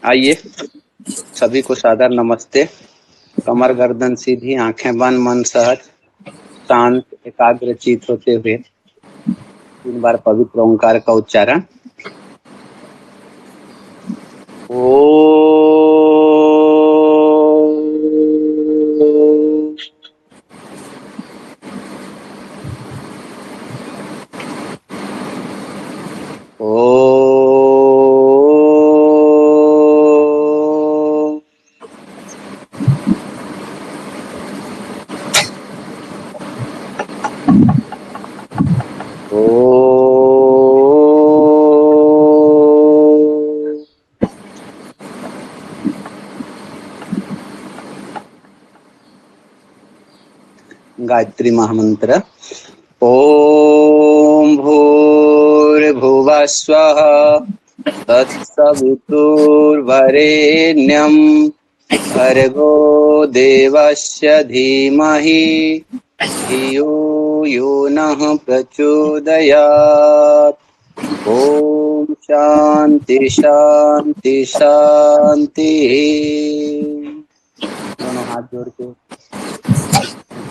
आइए, सभी को सादर नमस्ते। कमर गर्दन सीधी, आंखें बंद, मन सहज, शांत, एकाग्र चित होते हुए 3 बार पवित्र ओंकार का उच्चारण। गायत्री महामंत्र। ओम भूर्भुवः स्वः तत्सवितुर्वरेण्यं भर्गो देवस्य धीमहि धियो यो नः प्रचोदयात्। ओम शांति शांति शांति। दोनों हाथ जोड़ के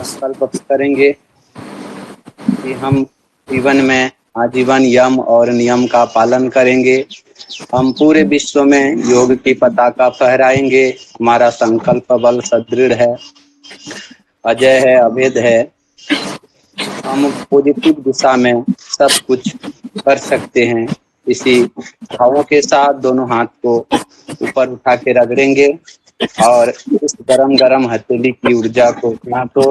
संकल्प करेंगे कि हम जीवन में आजीवन यम और नियम का पालन करेंगे। हम पूरे विश्व में योग की पताका फहराएंगे। हमारा संकल्प बल सुदृढ़ है, अजय है, अभेद है। हम पॉजिटिव दिशा में सब कुछ कर सकते हैं। इसी भावों के साथ दोनों हाथ को ऊपर उठा के रगड़ेंगे और इस गरम गरम हथेली की ऊर्जा को यहाँ तो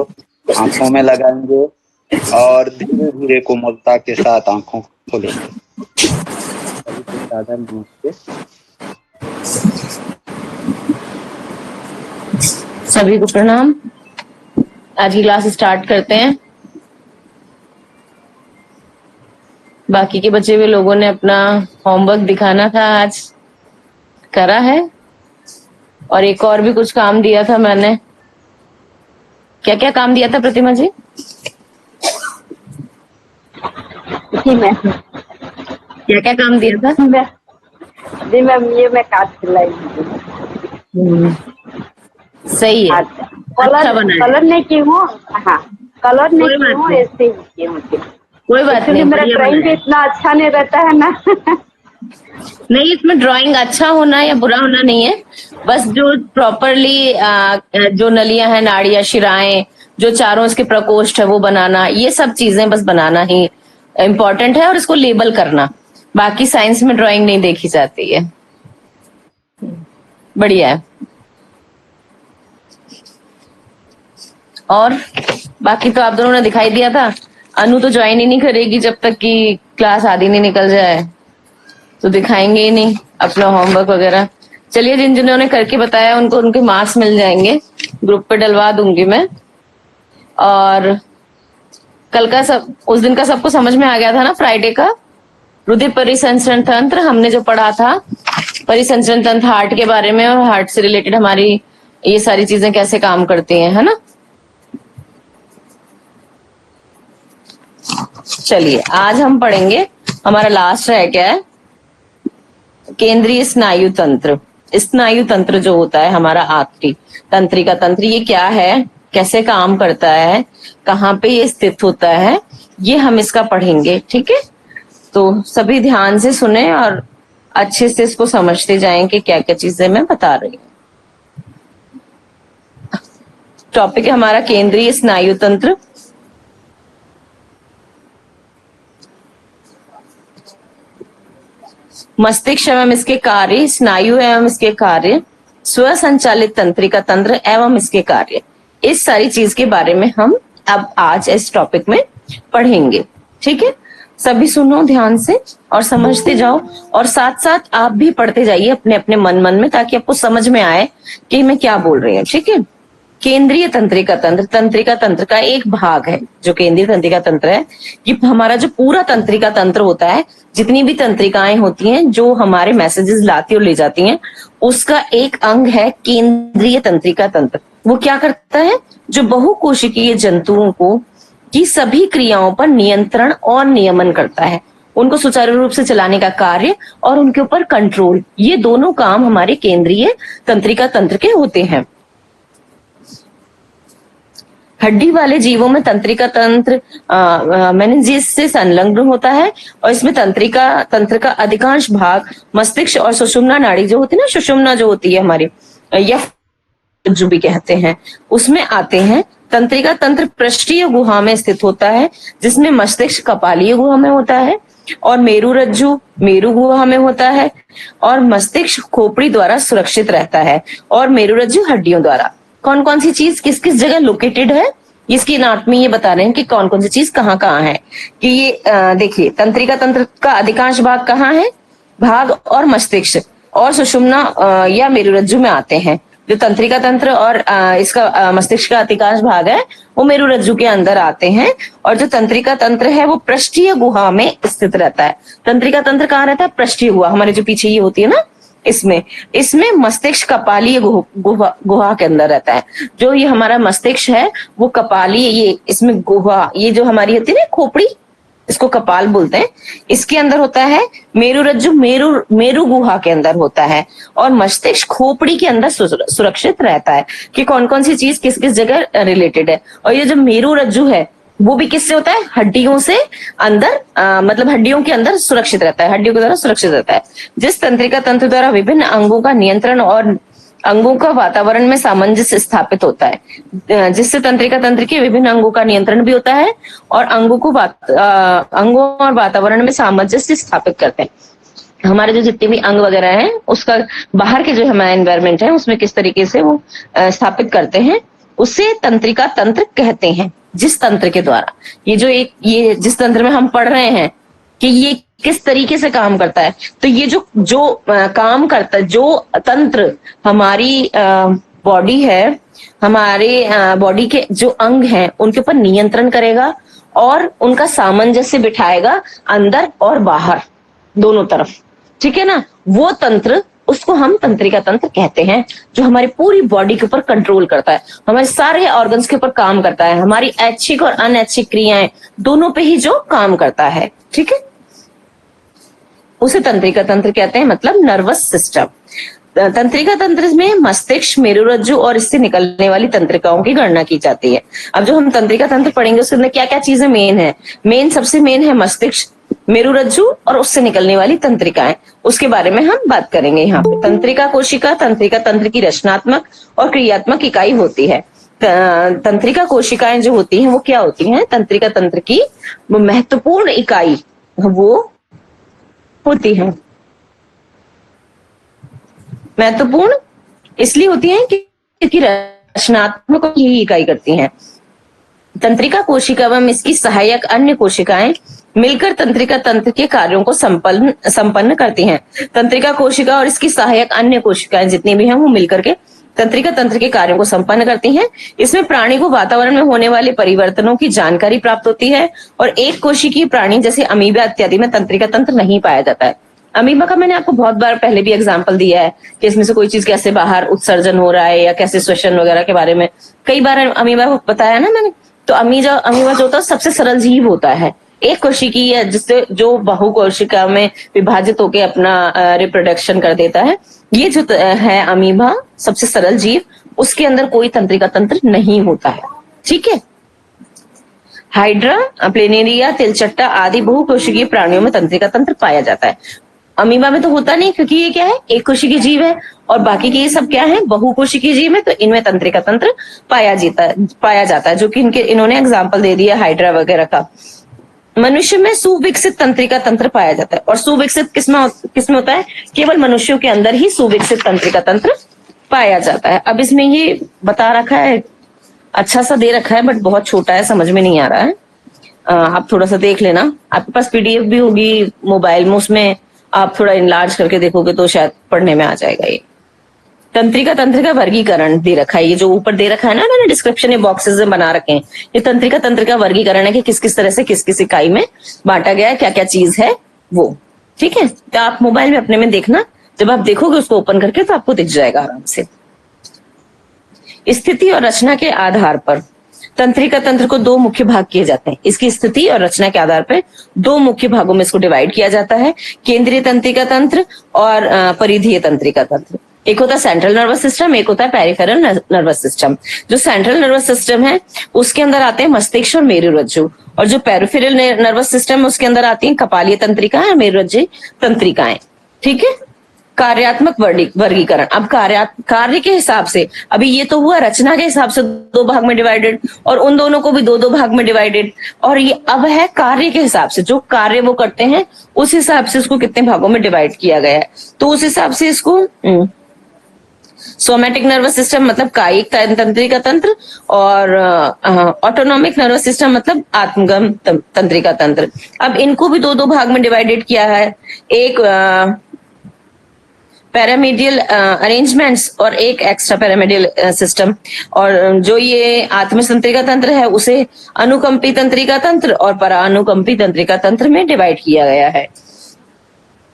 आंखों में लगाएंगे और धीरे धीरे कोमलता के साथ आंखों खोलेंगे। सभी को सादर नमस्ते। सभी को प्रणाम। आज की क्लास स्टार्ट करते हैं। बाकी के बचे हुए लोगों ने अपना होमवर्क दिखाना था, आज करा है। और एक और भी कुछ काम दिया था मैंने। क्या क्या काम दिया था प्रतिमा जी? जी मैम। क्या क्या काम दिया था? जी मैम, ये मैं काट सिलाई। सही है। कलर कलर नहीं की हूँ। हाँ, कलर नहीं की हूँ, ऐसे ही की हूँ। कोई बात नहीं, मेरा ड्राइंग इतना अच्छा नहीं रहता है ना। नहीं, इसमें ड्राइंग अच्छा होना या बुरा होना नहीं है। बस जो प्रॉपरली जो नलियां हैं, नाड़ियां, शिराएं, जो चारों इसके प्रकोष्ठ है वो बनाना, ये सब चीजें बस बनाना ही इम्पोर्टेंट है और इसको लेबल करना। बाकी साइंस में ड्राइंग नहीं देखी जाती है। बढ़िया है। और बाकी तो आप दोनों ने दिखाई दिया था। अनु तो ज्वाइन ही नहीं करेगी जब तक कि क्लास आधी नहीं निकल जाए, तो दिखाएंगे ही नहीं अपना होमवर्क वगैरह। चलिए, जिन जिन्होंने करके बताया उनको उनके मार्क्स मिल जाएंगे, ग्रुप पे डलवा दूंगी मैं। और कल का सब, उस दिन का सबको समझ में आ गया था ना, फ्राइडे का रुधिर परिसंचरण तंत्र हमने जो पढ़ा था। परिसंचरण तंत्र हार्ट के बारे में, और हार्ट से रिलेटेड हमारी ये सारी चीजें कैसे काम करती हैं, है ना। चलिए, आज हम पढ़ेंगे, हमारा लास्ट रह गया है केंद्रीय स्नायु तंत्र। स्नायु तंत्र जो होता है हमारा आखिरी तंत्रिका तंत्र, ये क्या है, कैसे काम करता है, कहाँ पे ये स्थित होता है, ये हम इसका पढ़ेंगे। ठीक है, तो सभी ध्यान से सुने और अच्छे से इसको समझते जाएं कि क्या क्या चीजें मैं बता रही हूँ। टॉपिक है हमारा केंद्रीय स्नायु तंत्र। मस्तिष्क एवं इसके कार्य, स्नायु एवं इसके कार्य, स्वसंचालित तंत्रिका तंत्र एवं इसके कार्य, इस सारी चीज के बारे में हम अब आज इस टॉपिक में पढ़ेंगे। ठीक है, सभी सुनो ध्यान से और समझते जाओ, और साथ साथ आप भी पढ़ते जाइए अपने अपने मन मन में, ताकि आपको समझ में आए कि मैं क्या बोल रही हूँ। ठीक है, केंद्रीय तंत्रिका तंत्र, तंत्रिका तंत्र का एक भाग है जो केंद्रीय तंत्रिका तंत्र है। ये हमारा जो पूरा तंत्रिका तंत्र होता है, जितनी भी तंत्रिकाएं होती हैं जो हमारे मैसेजेस लाती और ले जाती हैं, उसका एक अंग है केंद्रीय तंत्रिका तंत्र। वो क्या करता है, जो बहुकोशिकीय जंतुओं को की सभी क्रियाओं पर नियंत्रण और नियमन करता है। उनको सुचारू रूप से चलाने का कार्य और उनके ऊपर कंट्रोल, ये दोनों काम हमारे केंद्रीय तंत्रिका तंत्र के होते हैं। हड्डी वाले जीवों में तंत्रिका तंत्र मेनिंजेस से संलग्न होता है और इसमें तंत्रिका तंत्र का अधिकांश भाग मस्तिष्क और सुषुम्ना नाड़ी जो होती है ना, सुषुम्ना जो होती है हमारी, या जो भी कहते हैं, उसमें आते हैं। तंत्रिका तंत्र पृष्ठीय गुहा में स्थित होता है, जिसमें मस्तिष्क कपालीय गुहा में होता है और मेरु रज्जु मेरु गुहा में होता है और मस्तिष्क खोपड़ी द्वारा सुरक्षित रहता है और मेरु रज्जु हड्डियों द्वारा। कौन कौन सी चीज किस किस जगह लोकेटेड है, इसकी एनाटॉमी ये बता रहे हैं कि कौन कौन सी चीज कहाँ कहाँ है। कि ये देखिए, तंत्रिका तंत्र का अधिकांश भाग कहाँ है, भाग और मस्तिष्क और सुषुम्ना या मेरुरज्जु में आते हैं। जो तंत्रिका तंत्र और इसका मस्तिष्क का अधिकांश भाग है वो मेरुरज्जु के अंदर आते हैं और जो तंत्रिका तंत्र है वो पृष्ठीय गुहा में स्थित रहता है। तंत्रिका तंत्र कहाँ रहता है, पृष्ठीय गुहा, हमारे जो पीछे ये होती है ना, इसमें मस्तिष्क कपालीय गुहा के अंदर रहता है। जो ये हमारा मस्तिष्क है वो कपालीय, ये इसमें गुहा, ये जो हमारी होती है ना खोपड़ी, इसको कपाल बोलते हैं, इसके अंदर होता है। मेरुरज्जु मेरु गुहा के अंदर होता है और मस्तिष्क खोपड़ी के अंदर सुरक्षित रहता है। कि कौन कौन सी चीज किस किस जगह रिलेटेड है। और ये जो मेरुरज्जु है वो भी किससे होता है, हड्डियों से अंदर, मतलब हड्डियों के अंदर सुरक्षित रहता है, हड्डियों के द्वारा सुरक्षित रहता है। जिस तंत्रिका तंत्र द्वारा विभिन्न अंगों का नियंत्रण और अंगों का वातावरण में सामंजस्य स्थापित होता है, जिससे तंत्रिका तंत्र के विभिन्न अंगों का नियंत्रण भी होता है और अंगों और वातावरण में सामंजस्य स्थापित करते हैं। हमारे जो जितने भी अंग वगैरह हैं उसका बाहर के जो हमारा एनवायरमेंट है उसमें किस तरीके से वो स्थापित करते हैं, उसे तंत्रिका तंत्र कहते हैं। जिस तंत्र के द्वारा ये जिस तंत्र में हम पढ़ रहे हैं कि ये किस तरीके से काम करता है, तो ये जो काम करता है, जो तंत्र हमारी बॉडी है, हमारे बॉडी के जो अंग हैं उनके ऊपर नियंत्रण करेगा और उनका सामंजस्य बिठाएगा अंदर और बाहर दोनों तरफ, ठीक है ना, वो तंत्र, उसको हम तंत्रिका तंत्र कहते हैं। जो हमारी पूरी बॉडी के ऊपर कंट्रोल करता है, हमारे सारे ऑर्गन्स के ऊपर काम करता है, हमारी ऐच्छिक और अनैच्छिक क्रियाएं दोनों पे ही जो काम करता है, ठीक है, उसे तंत्रिका तंत्र कहते हैं, मतलब नर्वस सिस्टम। तंत्रिका तंत्र में मस्तिष्क, मेरुरज्जु और इससे निकलने वाली तंत्रिकाओं की गणना की जाती है। अब जो हम तंत्रिका तंत्र पढ़ेंगे उसके अंदर क्या क्या चीजें सबसे मेन है मस्तिष्क, मेरुरज्जु और उससे निकलने वाली तंत्रिकाएं, उसके बारे में हम बात करेंगे यहाँ पे। तंत्रिका कोशिका तंत्रिका तंत्र की रचनात्मक और क्रियात्मक इकाई होती है। तंत्रिका कोशिकाएं जो होती हैं वो क्या होती हैं, तंत्रिका तंत्र की महत्वपूर्ण इकाई वो होती है। महत्वपूर्ण इसलिए होती हैं क्योंकि रचनात्मक यही इकाई करती हैं। तंत्रिका कोशिका एवं इसकी सहायक अन्य कोशिकाएं मिलकर तंत्रिका तंत्र के कार्यों को संपन्न करती हैं। तंत्रिका कोशिका और इसकी सहायक अन्य कोशिकाएं जितनी भी हैं वो मिलकर के तंत्रिका तंत्र के कार्यों को संपन्न करती हैं। इसमें प्राणी को वातावरण में होने वाले परिवर्तनों की जानकारी प्राप्त होती है और एक कोशिकीय प्राणी जैसे अमीबा इत्यादि में तंत्रिका तंत्र नहीं पाया जाता है। अमीबा का मैंने आपको बहुत बार पहले भी एग्जाम्पल दिया है कि इसमें से कोई चीज कैसे बाहर उत्सर्जन हो रहा है या कैसे श्वसन वगैरह के बारे में कई बार अमीबा बताया ना मैंने। तो अमीबा जो होता है सबसे सरल जीव होता है, एक कोशिकीय है जिससे जो बहुकोशिका में विभाजित होकर अपना रिप्रोडक्शन कर देता है। ये जो है अमीबा सबसे सरल जीव, उसके अंदर कोई तंत्रिका तंत्र नहीं होता है, ठीक है। हाइड्रा, प्लेनेरिया, तिलचट्टा आदि बहुकोशिकीय प्राणियों में तंत्रिका तंत्र पाया जाता है। अमीबा में तो होता नहीं क्योंकि ये क्या है, एक कोशिकीय जीव है और बाकी के ये सब क्या है, बहुकोशिकीय जीव है, तो इनमें तंत्रिका तंत्र पाया जाता है जो कि इन्होंने एग्जाम्पल दे दिया हाइड्रा वगैरह का। मनुष्य में सुविकसित तंत्रिका तंत्र पाया जाता है और सुविकसित किसमें होता है, केवल मनुष्यों के अंदर ही सुविकसित तंत्रिका तंत्र पाया जाता है। अब इसमें ये बता रखा है, अच्छा सा दे रखा है बट बहुत छोटा है, समझ में नहीं आ रहा है। आप थोड़ा सा देख लेना, आपके पास पीडीएफ भी होगी मोबाइल में, उसमें आप थोड़ा इनलार्ज करके देखोगे तो शायद पढ़ने में आ जाएगा। ये तंत्रिका तंत्र का वर्गीकरण दे रखा है, ये जो ऊपर दे रखा है ना मैंने डिस्क्रिप्शन में बॉक्सेस में बना रखे हैं, ये तंत्रिका तंत्र का वर्गीकरण है कि किस किस तरह से किस किस इकाई में बांटा गया है, क्या क्या चीज है वो, ठीक है। तो आप मोबाइल में अपने में देखना, जब आप देखोगे उसको ओपन करके तो आपको दिख जाएगा आराम से। स्थिति और रचना के आधार पर तंत्रिका तंत्र को दो मुख्य भाग किए जाते हैं। इसकी स्थिति और रचना के आधार पर दो मुख्य भागों में इसको डिवाइड किया जाता है, केंद्रीय तंत्रिका तंत्र और परिधीय तंत्रिका तंत्र। एक होता है सेंट्रल नर्वस सिस्टम, एक होता है पेरिफेरल नर्वस सिस्टम। जो सेंट्रल नर्वस सिस्टम है उसके अंदर आते हैं मस्तिष्क और मेरुरज्जु, और जो पेरिफेरल नर्वस सिस्टम है उसके अंदर आती है कपालीय तंत्रिका और मेरुरज्जु तंत्रिकाएं। ठीक है। कार्यात्मक वर्गीकरण, अब कार्य के हिसाब से, अभी ये तो हुआ रचना के हिसाब से दो भाग में डिवाइडेड, और उन दोनों को भी दो दो भाग में डिवाइडेड, और ये अब है कार्य के हिसाब से, जो कार्य वो करते हैं उस हिसाब से उसको कितने भागों में डिवाइड किया गया है। तो उस हिसाब से इसको सोमैटिक नर्वस सिस्टम मतलब कायिक तंत्रिका तंत्र, और ऑटोनॉमिक नर्वस सिस्टम मतलब आत्मगम तंत्रिका तंत्र। अब इनको भी दो दो भाग में डिवाइडेड किया है, एक पैरामीडियल अरेंजमेंट्स और एक एक्स्ट्रा पैरामीडियल सिस्टम। और जो ये आत्मतंत्रिका तंत्र है उसे अनुकंपी तंत्रिका तंत्र और परानुकंपी तंत्रिका तंत्र में डिवाइड किया गया है।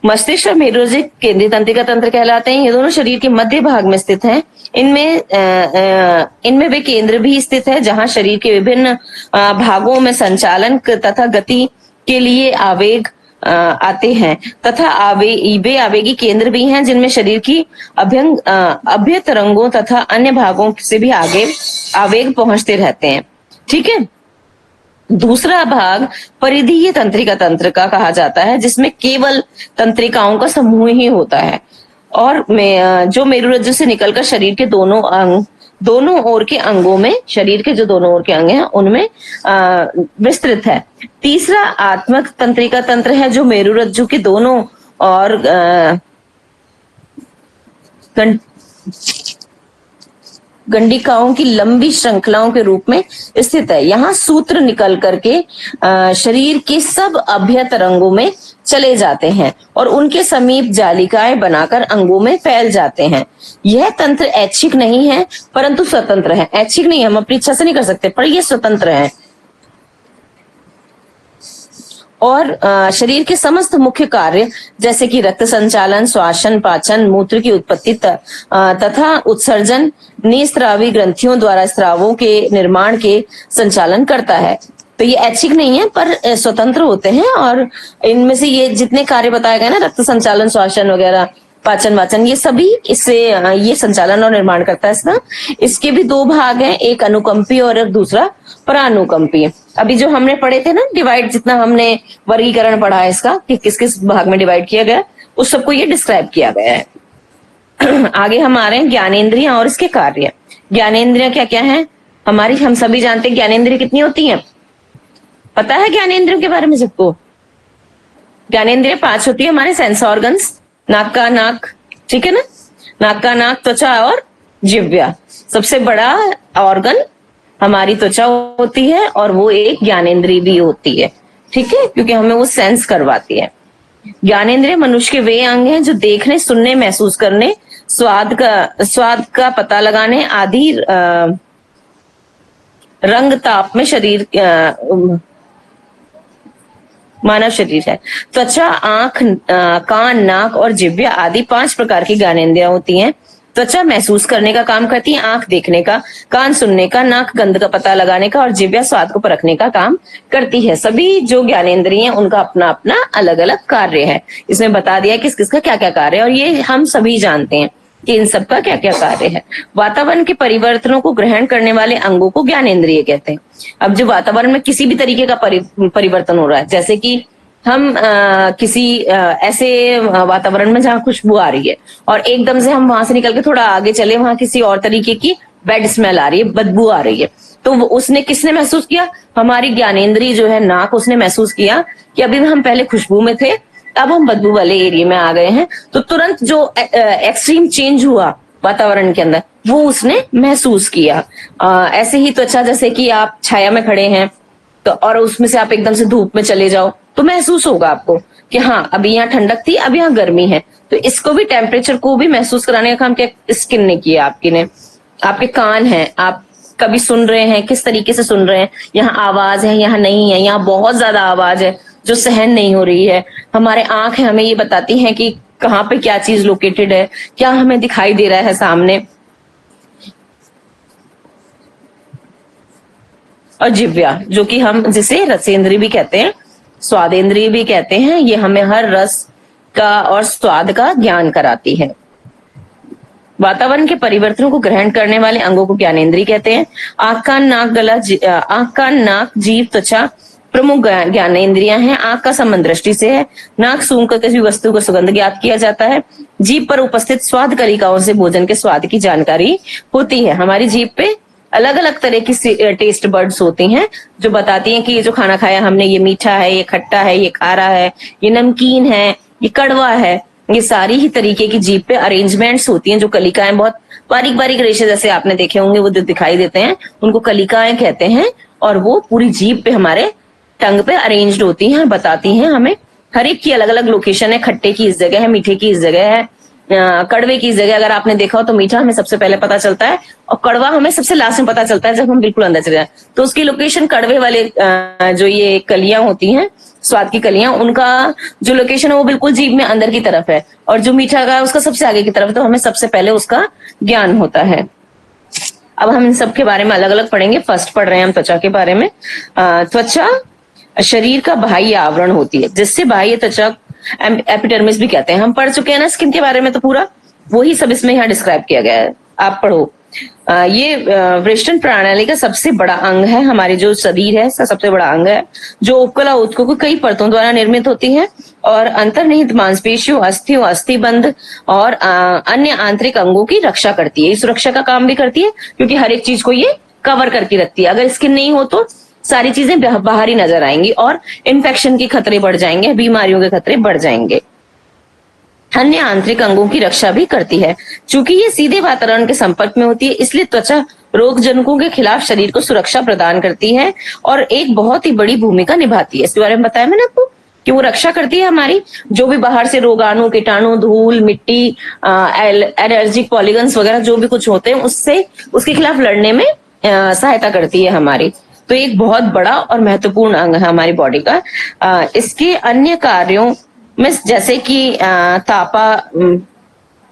मस्तिष्क और मेरुरज्जु केंद्रीय तंत्रिका तंत्र कहलाते हैं। ये दोनों शरीर के मध्य भाग में स्थित हैं। इनमें वे केंद्र भी स्थित है जहां शरीर के विभिन्न भागों में संचालन तथा गति के लिए आवेग आते हैं, तथा वे आवेगी केंद्र भी हैं जिनमें शरीर की अभ्य तरंगों तथा अन्य भागों से भी आगे आवेग पहुंचते रहते हैं। ठीक है। दूसरा भाग परिधीय तंत्रिका तंत्र का कहा जाता है, जिसमें केवल तंत्रिकाओं का समूह ही होता है, और जो मेरुरज्जु से निकलकर शरीर के दोनों ओर के अंगों में, शरीर के जो दोनों ओर के अंग हैं उनमें विस्तृत है। तीसरा आत्मक तंत्रिका तंत्र है, जो मेरुरज्जु के दोनों और गंडिकाओं की लंबी श्रृंखलाओं के रूप में स्थित है। यहाँ सूत्र निकल करके शरीर के सब अभ्य तरंगों में चले जाते हैं और उनके समीप जालिकाएं बनाकर अंगों में फैल जाते हैं। यह तंत्र ऐच्छिक नहीं है परंतु स्वतंत्र है। ऐच्छिक नहीं, हम अपनी इच्छा से नहीं कर सकते, पर यह स्वतंत्र है। और शरीर के समस्त मुख्य कार्य जैसे कि रक्त संचालन, श्वासन, पाचन, मूत्र की उत्पत्ति तथा उत्सर्जन निस्रावी ग्रंथियों द्वारा स्रावों के निर्माण के संचालन करता है। तो ये ऐच्छिक नहीं है पर स्वतंत्र होते हैं, और इनमें से ये जितने कार्य बताए गए ना, रक्त संचालन, श्वासन वगैरह, पाचन वाचन, ये सभी इससे ये संचालन और निर्माण करता है इसका। इसके भी दो भाग हैं, एक अनुकंपी और दूसरा परानुकंपी। अभी जो हमने पढ़े थे ना डिवाइड, जितना हमने वर्गीकरण पढ़ा है इसका कि किस किस भाग में डिवाइड किया गया, उस सबको ये डिस्क्राइब किया गया है। आगे हम आ रहे हैं ज्ञानेंद्रियां और इसके कार्य। ज्ञानेंद्रियां क्या क्या है हमारी, हम सभी जानते हैं ज्ञानेंद्रिय कितनी होती हैं, पता है ज्ञानेंद्रियों के बारे में सबको? ज्ञानेंद्रिय 5 होती है हमारे सेंस ऑर्गन्स, नाक का नाक, ठीक है ना, नाक का नाक, त्वचा और जिह्वा। सबसे बड़ा ऑर्गन हमारी त्वचा होती है और वो एक ज्ञानेंद्रिय भी होती है, ठीक है, क्योंकि हमें वो सेंस करवाती है। ज्ञानेंद्रिय मनुष्य के वे अंग हैं जो देखने, सुनने, महसूस करने, स्वाद का पता लगाने आदि रंग ताप में शरीर मानव शरीर है। त्वचा, आंख, कान, नाक और जिह्वा आदि 5 प्रकार की ज्ञानेंद्रियां होती हैं। त्वचा महसूस करने का काम करती है, आंख देखने का, कान सुनने का, नाक गंध का पता लगाने का और जिह्वा स्वाद को परखने का काम करती है। सभी जो ज्ञानेंद्रिय हैं उनका अपना अपना अलग अलग कार्य है। इसमें बता दिया किस किसका क्या क्या कार्य है, और ये हम सभी जानते हैं कि इन सबका क्या क्या कार्य है। वातावरण के परिवर्तनों को ग्रहण करने वाले अंगों को ज्ञानेंद्रिय कहते हैं। अब जो वातावरण में किसी भी तरीके का परिवर्तन हो रहा है, जैसे कि हम किसी ऐसे वातावरण में जहाँ खुशबू आ रही है और एकदम से हम वहां से निकल के थोड़ा आगे चले, वहां किसी और तरीके की बैड स्मेल आ रही है, बदबू आ रही है, तो उसने किसने महसूस किया? हमारी ज्ञानेंद्रिय जो है नाक, उसने महसूस किया कि अभी हम पहले खुशबू में थे, अब हम बदबू वाले एरिया में आ गए हैं। तो तुरंत जो एक्सट्रीम चेंज हुआ वातावरण के अंदर वो उसने महसूस किया। ऐसे ही त्वचा, जैसे कि आप छाया में खड़े हैं तो और उसमें से आप एकदम से धूप में चले जाओ तो महसूस होगा आपको कि हाँ अभी यहाँ ठंडक थी, अब यहाँ गर्मी है। तो इसको भी, टेम्परेचर को भी महसूस कराने का काम क्या स्किन ने किया आपकी ने। आपके कान हैं, आप कभी सुन रहे हैं, किस तरीके से सुन रहे हैं, यहाँ आवाज है, यहाँ नहीं है, यहाँ बहुत ज्यादा आवाज है जो सहन नहीं हो रही है। हमारे आंख है, हमें ये बताती हैं कि कहाँ पे क्या चीज लोकेटेड है, क्या हमें दिखाई दे रहा है सामने। और जिव्या, जो कि हम जिसे रसेंद्री भी कहते हैं, स्वादेंद्री भी कहते हैं। ये हमें हर रस का और स्वाद का ज्ञान कराती है। वातावरण के परिवर्तनों को ग्रहण करने वाले अंगों को ज्ञानेंद्रिय कहते हैं। आंख, कान, नाक, गला, आंख, कान, नाक, जीभ, त्वचा प्रमुख ज्ञानेंद्रियां हैं। आंख का संबंध दृष्टि से है। नाक सूंघ कर किसी वस्तु का सुगंध ज्ञात किया जाता है। जीभ पर उपस्थित स्वाद कलिकाओं से भोजन के स्वाद की जानकारी होती है। हमारी जीभ पे अलग अलग तरह की टेस्ट बर्ड्स होती हैं जो बताती हैं कि ये जो खाना खाया हमने, ये मीठा है, ये खट्टा है, ये खारा है, ये नमकीन है, ये कड़वा है। ये सारी ही तरीके की जीभ पे अरेंजमेंट्स होती हैं। जो कलिकाएं बहुत बारीक बारीक रेशे जैसे आपने देखे होंगे वो जो दिखाई देते हैं उनको कलिकाएं कहते हैं। और वो पूरी जीभ पे हमारे टंग पे अरेंज्ड होती हैं और बताती हैं हमें हर एक की अलग अलग लोकेशन है। खट्टे की इस जगह है, मीठे की इस जगह है, कड़वे की इस जगह। अगर आपने देखा हो तो मीठा हमें सबसे पहले पता चलता है और कड़वा हमें सबसे लास्ट में पता चलता है जब हम बिल्कुल अंदर चले जाए। तो उसकी लोकेशन कड़वे वाले जो ये कलियां होती हैं, स्वाद की कलियां, उनका जो लोकेशन है वो बिल्कुल जीभ में अंदर की तरफ है। और जो मीठा का उसका सबसे आगे की तरफ, तो हमें सबसे पहले उसका ज्ञान होता है। अब हम इन सब के बारे में अलग अलग पढ़ेंगे। फर्स्ट पढ़ रहे हैं हम त्वचा के बारे में। त्वचा शरीर का बाह्य आवरण होती है जिससे बाह्य त्वचा एपिडर्मिस भी कहते हैं। हम पढ़ चुके हैं ना स्किन के बारे में, तो पूरा वही सब इसमें यहाँ डिस्क्राइब किया गया है, आप पढ़ो। ये वेस्टर्न प्रणाली का सबसे बड़ा अंग है। हमारे जो शरीर है इसका सबसे बड़ा अंग है जो उपकला ऊतकों को कई परतों द्वारा निर्मित होती है और अंतर्निहित मांसपेशियों, अस्थियों, अस्थिबंध और अन्य आंतरिक अंगों की रक्षा करती है। ये सुरक्षा का काम भी करती है क्योंकि हर एक चीज को ये कवर करके रखती है। अगर स्किन नहीं हो तो सारी चीजें बाहर ही नजर आएंगी और इन्फेक्शन के खतरे बढ़ जाएंगे, बीमारियों के खतरे बढ़ जाएंगे। अन्य आंतरिक अंगों की रक्षा भी करती है। चूंकि ये सीधे वातावरण के संपर्क में होती है इसलिए त्वचा रोग जनकों के खिलाफ शरीर को सुरक्षा प्रदान करती है और एक बहुत ही बड़ी भूमिका निभाती है। इसके बारे में बताया मैंने आपको कि वो रक्षा करती है हमारी, जो भी बाहर से रोगाणु, कीटाणु, धूल, मिट्टी, एलर्जिक पॉलीगन्स वगैरह जो भी कुछ होते हैं उससे उसके खिलाफ लड़ने में सहायता करती है हमारी। तो एक बहुत बड़ा और महत्वपूर्ण अंग है हमारी बॉडी का। इसके अन्य कार्यों में जैसे कि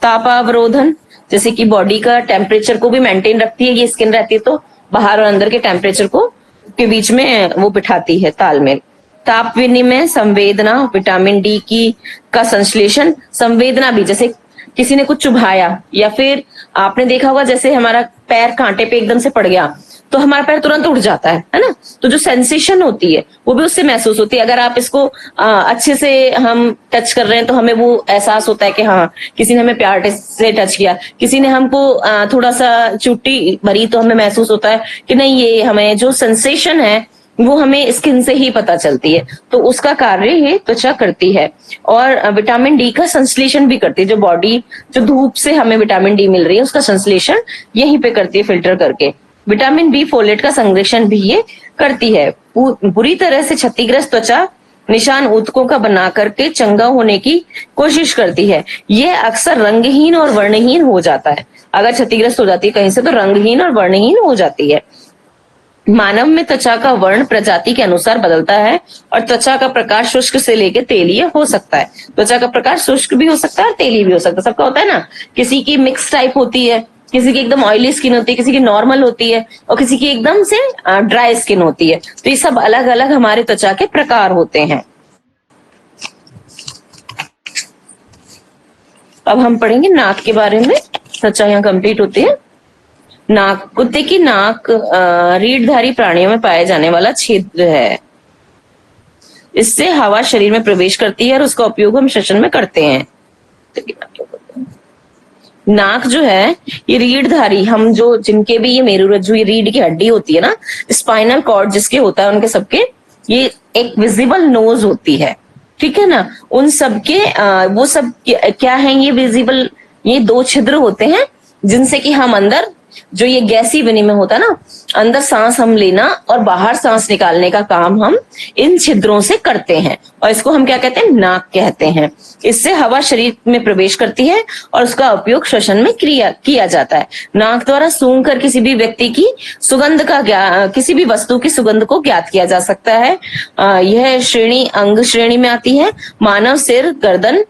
तापावरोधन, जैसे कि बॉडी का टेम्परेचर को भी मेंटेन रखती है। ये स्किन रहती है तो बाहर और अंदर के टेम्परेचर को के बीच में वो बिठाती है तालमेल। ताप विनिमय, संवेदना, विटामिन डी का संश्लेषण, संवेदना भी, जैसे किसी ने कुछ चुभाया या फिर आपने देखा होगा जैसे हमारा पैर कांटे पे एकदम से पड़ गया तो हमारा पैर तुरंत उठ जाता है ना। तो जो सेंसेशन होती है वो भी उससे महसूस होती है। अगर आप इसको अच्छे से हम टच कर रहे हैं तो हमें वो एहसास होता है कि हाँ किसी ने हमें प्यार से टच किया, किसी ने हमको थोड़ा सा चुट्टी भरी तो हमें महसूस होता है कि नहीं, ये हमें जो सेंसेशन है वो हमें स्किन से ही पता चलती है। तो उसका कार्य ये त्वचा करती है। और विटामिन डी का संश्लेषण भी करती है। जो बॉडी जो धूप से हमें विटामिन डी मिल रही है उसका संश्लेषण यहीं पे करती है फिल्टर करके। विटामिन बी फोलेट का संरक्षण भी ये करती है। बुरी तरह से क्षतिग्रस्त त्वचा निशान ऊतकों का बना करके चंगा होने की कोशिश करती है। यह अक्सर रंगहीन और वर्णहीन हो जाता है। अगर क्षतिग्रस्त हो जाती है कहीं से तो रंगहीन और वर्णहीन हो जाती है। मानव में त्वचा का वर्ण प्रजाति के अनुसार बदलता है और त्वचा का प्रकार शुष्क से लेकर तेलीय हो सकता है। त्वचा का प्रकार शुष्क भी हो सकता है और तेलीय भी हो सकता है। सबका होता है ना, किसी की मिक्स टाइप होती है, किसी की एकदम ऑयली स्किन होती है, किसी की नॉर्मल होती है और किसी की एकदम से ड्राई स्किन होती है। तो ये सब अलग अलग हमारे त्वचा के प्रकार होते हैं। अब हम पढ़ेंगे नाक के बारे में। त्वचा यहाँ कंप्लीट होती है। नाक, कुत्ते की नाक रीढ़धारी प्राणियों में पाए जाने वाला छिद्र है। इससे हवा शरीर में प्रवेश करती है और उसका उपयोग हम श्वसन में करते हैं। नाक जो है ये रीढ़धारी, हम जो जिनके भी ये मेरुरज्जु, ये रीढ़ की हड्डी होती है ना, स्पाइनल कॉर्ड जिसके होता है उनके सबके ये एक विजिबल नोज होती है, ठीक है ना। उन सबके वो सब क्या है, ये विजिबल, ये दो छिद्र होते हैं जिनसे कि हम अंदर जो ये गैसी विनिमय होता है ना, अंदर सांस हम लेना और बाहर सांस निकालने का काम हम इन छिद्रों से करते हैं और इसको हम क्या कहते हैं, नाक कहते हैं। इससे हवा शरीर में प्रवेश करती है और उसका उपयोग श्वसन में किया जाता है। नाक द्वारा सूंघ कर किसी भी व्यक्ति की सुगंध का किसी भी वस्तु की सुगंध को ज्ञात किया जा सकता है। यह श्रेणी अंग श्रेणी में आती है। मानव सिर, गर्दन,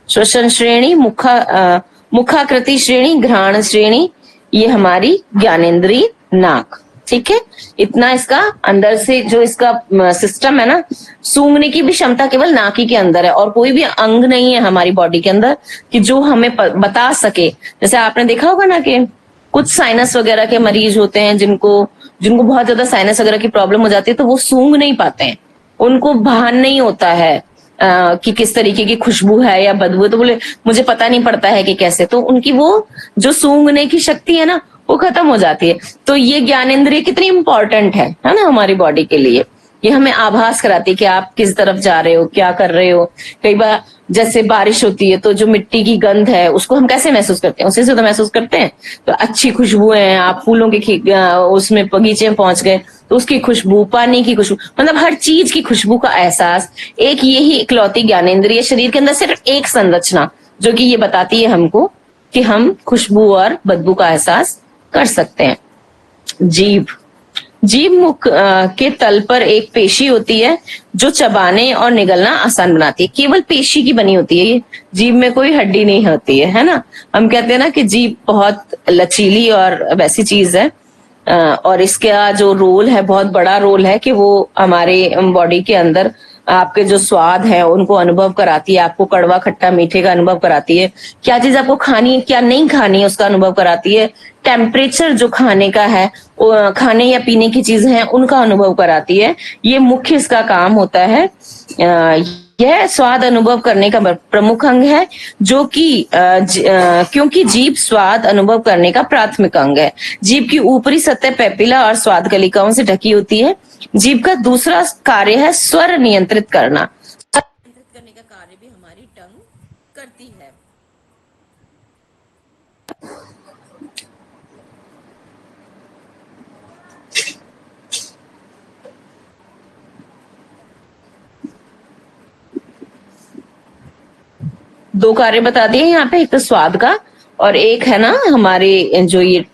श्वसन श्रेणी, मुखाकृति श्रेणी, घ्राण श्रेणी, ये हमारी ज्ञानेंद्रिय नाक। ठीक है, इतना इसका अंदर से जो इसका सिस्टम है ना, सूंघने की भी क्षमता केवल नाकी के अंदर है, और कोई भी अंग नहीं है हमारी बॉडी के अंदर कि जो हमें बता सके। जैसे आपने देखा होगा ना कि कुछ साइनस वगैरह के मरीज होते हैं जिनको जिनको बहुत ज्यादा साइनस वगैरह की प्रॉब्लम हो जाती है, तो वो सूंघ नहीं पाते हैं, उनको भान नहीं होता है कि किस तरीके की खुशबू है या बदबू है, तो बोले मुझे पता नहीं पड़ता है कि कैसे, तो उनकी वो जो सूंघने की शक्ति है ना वो खत्म हो जाती है। तो ये ज्ञानेंद्रिय कितनी इंपॉर्टेंट है ना हमारी बॉडी के लिए। ये हमें आभास कराती है कि आप किस तरफ जा रहे हो, क्या कर रहे हो। कई बार जैसे बारिश होती है तो जो मिट्टी की गंध है उसको हम कैसे महसूस करते हैं, उसी से तो महसूस करते हैं। तो अच्छी खुशबू है, आप फूलों के उसमें बगीचे में पहुंच गए तो उसकी खुशबू, पानी की खुशबू, मतलब हर चीज की खुशबू का एहसास एक यही इकलौती ज्ञानेंद्रिय, शरीर के अंदर सिर्फ एक संरचना जो कि ये बताती है हमको कि हम खुशबू और बदबू का एहसास कर सकते हैं। जीभ मुख के तल पर एक पेशी होती है जो चबाने और निगलना आसान बनाती है। केवल पेशी की बनी होती है ये, जीभ में कोई हड्डी नहीं होती है ना। हम कहते हैं ना कि जीभ बहुत लचीली और वैसी चीज है, और इसका जो रोल है, बहुत बड़ा रोल है कि वो हमारे बॉडी के अंदर आपके जो स्वाद है उनको अनुभव कराती है, आपको कड़वा खट्टा मीठे का अनुभव कराती है, क्या चीज आपको खानी है क्या नहीं खानी है उसका अनुभव कराती है, टेम्परेचर जो खाने का है, खाने या पीने की चीजें हैं उनका अनुभव कराती है। ये मुख्य इसका काम होता है। यह स्वाद अनुभव करने का प्रमुख अंग है, जो कि क्योंकि जीभ स्वाद अनुभव करने का प्राथमिक अंग है। जीभ की ऊपरी सतह पेपिला और स्वाद कलिकाओं से ढकी होती है। जीभ का दूसरा कार्य है स्वर नियंत्रित करना। नियंत्रित करने का कार्य भी हमारी टंग करती है। दो कार्य बता दिए यहाँ पे, एक तो स्वाद का और एक है ना हमारे जो ये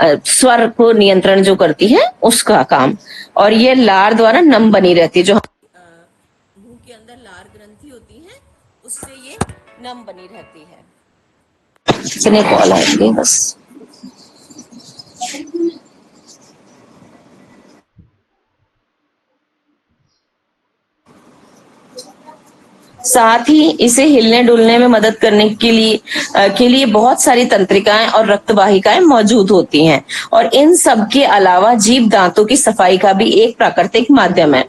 स्वर को नियंत्रण जो करती है उसका काम। और ये लार द्वारा नम बनी रहती है, जो मुंह के अंदर लार ग्रंथि होती है उससे ये नम बनी रहती है। कितने कॉल आएंगे बस। साथ ही इसे हिलने डुलने में मदद करने के लिए बहुत सारी तंत्रिकाएं और रक्तवाहिकाएं मौजूद होती हैं। और इन सब के अलावा जीभ दांतों की सफाई का भी एक प्राकृतिक माध्यम है।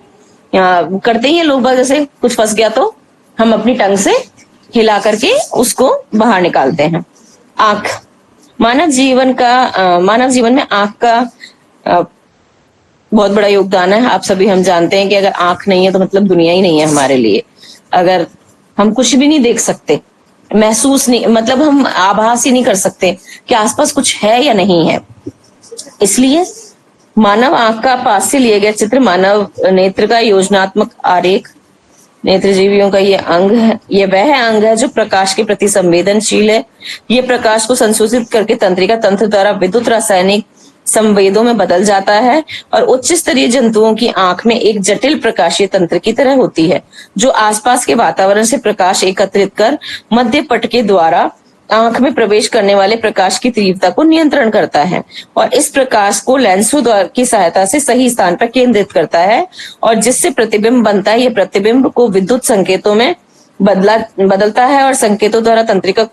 करते ही लोग बाग, जैसे कुछ फंस गया तो हम अपनी टंग से हिला करके उसको बाहर निकालते हैं। आंख, मानव जीवन में आंख का बहुत बड़ा योगदान है। आप सभी हम जानते हैं कि अगर आंख नहीं है तो मतलब दुनिया ही नहीं है हमारे लिए। अगर हम कुछ भी नहीं देख सकते, महसूस नहीं, मतलब हम आभास ही नहीं कर सकते कि आसपास कुछ है या नहीं है। इसलिए मानव आंख का पास से लिए गए चित्र मानव नेत्र का योजनात्मक आरेख, नेत्रजीवियों का ये अंग है, ये वह अंग है जो प्रकाश के प्रति संवेदनशील है। ये प्रकाश को संशोधित करके तंत्रिका तंत्र द्वारा विद्युत रासायनिक संवेदों में बदल जाता है और उच्च स्तरीय जंतुओं की आंख में एक जटिल प्रकाशीय तंत्र की तरह होती है, जो आसपास के वातावरण से प्रकाश एकत्रित कर मध्य पट के द्वारा आंख में प्रवेश करने वाले प्रकाश की तीव्रता को नियंत्रण करता है और इस प्रकाश को लेंसों की सहायता से सही स्थान पर केंद्रित करता है और जिससे प्रतिबिंब बनता है। यह प्रतिबिंब को विद्युत संकेतों में बदलता है और संकेतों द्वारा तंत्रिका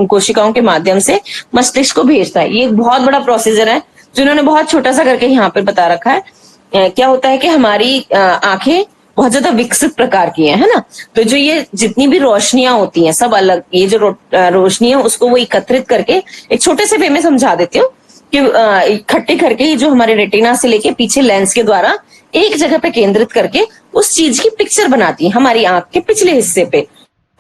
कोशिकाओं के माध्यम से मस्तिष्क को भेजता है। ये एक बहुत बड़ा प्रोसीजर है जिन्होंने बहुत छोटा सा करके यहाँ पे बता रखा है। क्या होता है कि हमारी आंखें बहुत ज्यादा विकसित प्रकार की है ना, तो जो ये जितनी भी रोशनियां होती हैं सब अलग, ये जो रोशनी है उसको वो एकत्रित करके एक छोटे से वे में समझा देती हूँ कि इकट्ठे करके ये जो हमारे रेटिना से लेके पीछे लेंस के द्वारा एक जगह पे केंद्रित करके उस चीज की पिक्चर बनाती है हमारी आंख के पिछले हिस्से पे।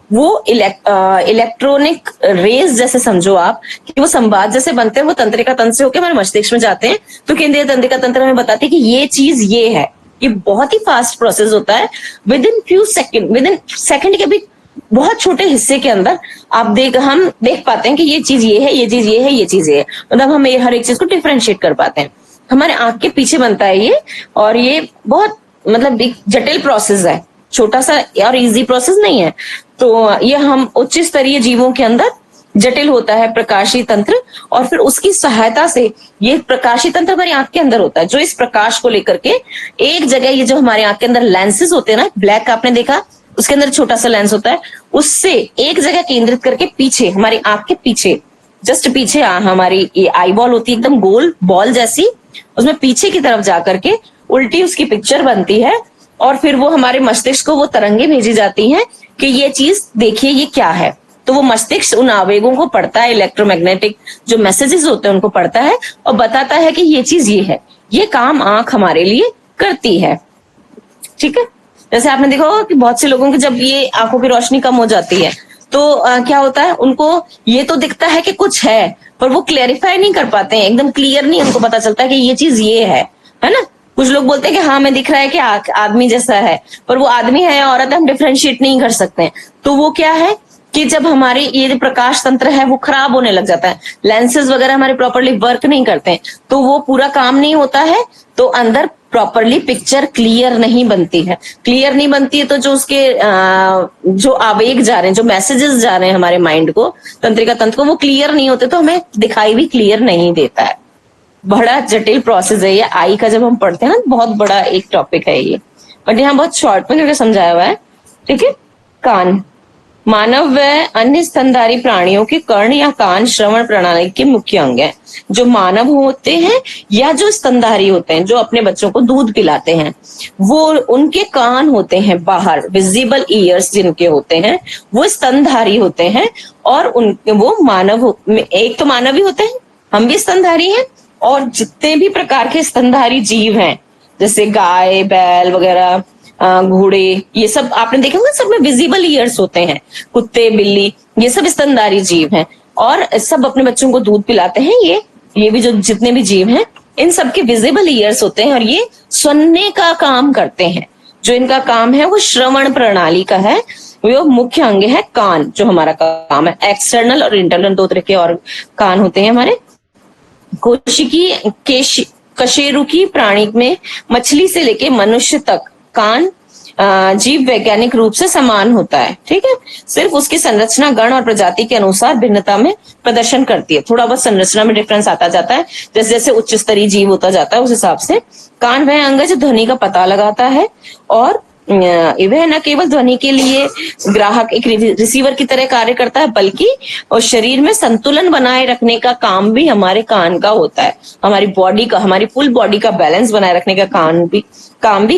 वो इलेक्ट्रॉनिक रेज जैसे समझो आप कि वो संवाद जैसे बनते हैं, वो तंत्रिका तंत्र से होकर हमारे मस्तिष्क में जाते हैं। तो केंद्रीय तंत्रिका तंत्र हमें बताती है कि ये चीज ये है। ये बहुत ही फास्ट प्रोसेस होता है, विद इन सेकंड के भी बहुत छोटे हिस्से के अंदर हम देख पाते हैं कि ये चीज ये है, ये चीज ये है, ये चीज ये है। मतलब हम हर एक चीज को डिफरेंशिएट कर पाते हैं। हमारे आंख के पीछे बनता है ये, और ये बहुत मतलब एक जटिल प्रोसेस है, छोटा सा और इजी प्रोसेस नहीं है। तो ये हम उच्च स्तरीय जीवों के अंदर जटिल होता है प्रकाशीय तंत्र, और फिर उसकी सहायता से ये प्रकाशीय तंत्र हमारी आंख के अंदर होता है, जो इस प्रकाश को लेकर के एक जगह, ये जो हमारे आंख के अंदर लेंसेज होते हैं ना, ब्लैक आपने देखा, उसके अंदर छोटा सा लेंस होता है, उससे एक जगह केंद्रित करके पीछे, हमारी आंख के पीछे, जस्ट पीछे हमारी ये आई बॉल होती है, एकदम गोल बॉल जैसी, उसमें पीछे की तरफ जाकर के उल्टी उसकी पिक्चर बनती है, और फिर वो हमारे मस्तिष्क को वो तरंगे भेजी जाती हैं कि ये चीज देखिए ये क्या है। तो वो मस्तिष्क उन आवेगों को पढ़ता है, इलेक्ट्रोमैग्नेटिक जो मैसेजेस होते हैं उनको पढ़ता है और बताता है कि ये चीज ये है। ये काम आंख हमारे लिए करती है, ठीक है। जैसे आपने देखा होगा कि बहुत से लोगों की जब ये आंखों की रोशनी कम हो जाती है तो क्या होता है, उनको ये तो दिखता है कि कुछ है, पर वो क्लेरिफाई नहीं कर पाते हैं, एकदम क्लियर नहीं उनको पता चलता कि ये चीज ये है ना। कुछ लोग बोलते हैं कि हाँ मैं दिख रहा है कि आदमी जैसा है, पर वो आदमी है या औरत है, हम डिफरेंशिएट नहीं कर सकते हैं। तो वो क्या है कि जब हमारे ये जो प्रकाश तंत्र है वो खराब होने लग जाता है, लेंसेज वगैरह हमारे प्रॉपरली वर्क नहीं करते हैं, तो वो पूरा काम नहीं होता है, तो अंदर प्रॉपरली पिक्चर क्लियर नहीं बनती है। क्लियर नहीं बनती है तो जो उसके जो आवेग जा रहे हैं, जो मैसेजेस जा रहे हैं हमारे माइंड को, तंत्रिका तंत्र को, वो क्लियर नहीं होते, तो हमें दिखाई भी क्लियर नहीं देता है। बड़ा जटिल प्रोसेस है ये आई का, जब हम पढ़ते हैं ना, बहुत बड़ा एक टॉपिक है ये, बट यहाँ बहुत शॉर्ट में करके समझाया हुआ है, ठीक है। कान, मानव व अन्य स्तनधारी प्राणियों के कर्ण या कान श्रवण प्रणाली के मुख्य अंग है। जो मानव होते हैं या जो स्तनधारी होते हैं, जो अपने बच्चों को दूध पिलाते हैं, वो उनके कान होते हैं बाहर, विजिबल ईयर्स जिनके होते हैं, वो स्तनधारी होते हैं, और उनके वो मानव, एक तो मानव ही होते हैं, हम भी स्तनधारी हैं, और जितने भी प्रकार के स्तनधारी जीव हैं, जैसे गाय, बैल वगैरह, घोड़े, ये सब आपने देखे होंगे, सब में विजिबल ईयर्स होते हैं, कुत्ते, बिल्ली, ये सब स्तनधारी जीव हैं, और सब अपने बच्चों को दूध पिलाते हैं। ये भी जो जितने भी जीव हैं, इन सब के विजिबल ईयर्स होते हैं, और ये सुनने का काम करते हैं। जो इनका काम है वो श्रवण प्रणाली का है, वो मुख्य अंग है कान, जो हमारा काम है। एक्सटर्नल और इंटरनल दो तरह के और कान होते हैं हमारे। कोशिकी कशेरुकी प्राणी में मछली से लेके मनुष्य तक कान जीव वैज्ञानिक रूप से समान होता है, ठीक है। सिर्फ उसकी संरचना गण और प्रजाति के अनुसार भिन्नता में प्रदर्शन करती है। थोड़ा बहुत संरचना में डिफरेंस आता जाता है, जैसे जैसे उच्च स्तरीय जीव होता जाता है उस हिसाब से। कान वह अंग है जो ध्वनि का पता लगाता है, और वह न केवल ध्वनि के लिए ग्राहक एक रिसीवर की तरह कार्य करता है, बल्कि और शरीर में संतुलन बनाए रखने का काम भी हमारे कान का होता है। हमारी बॉडी का, हमारी फुल बॉडी का बैलेंस बनाए रखने का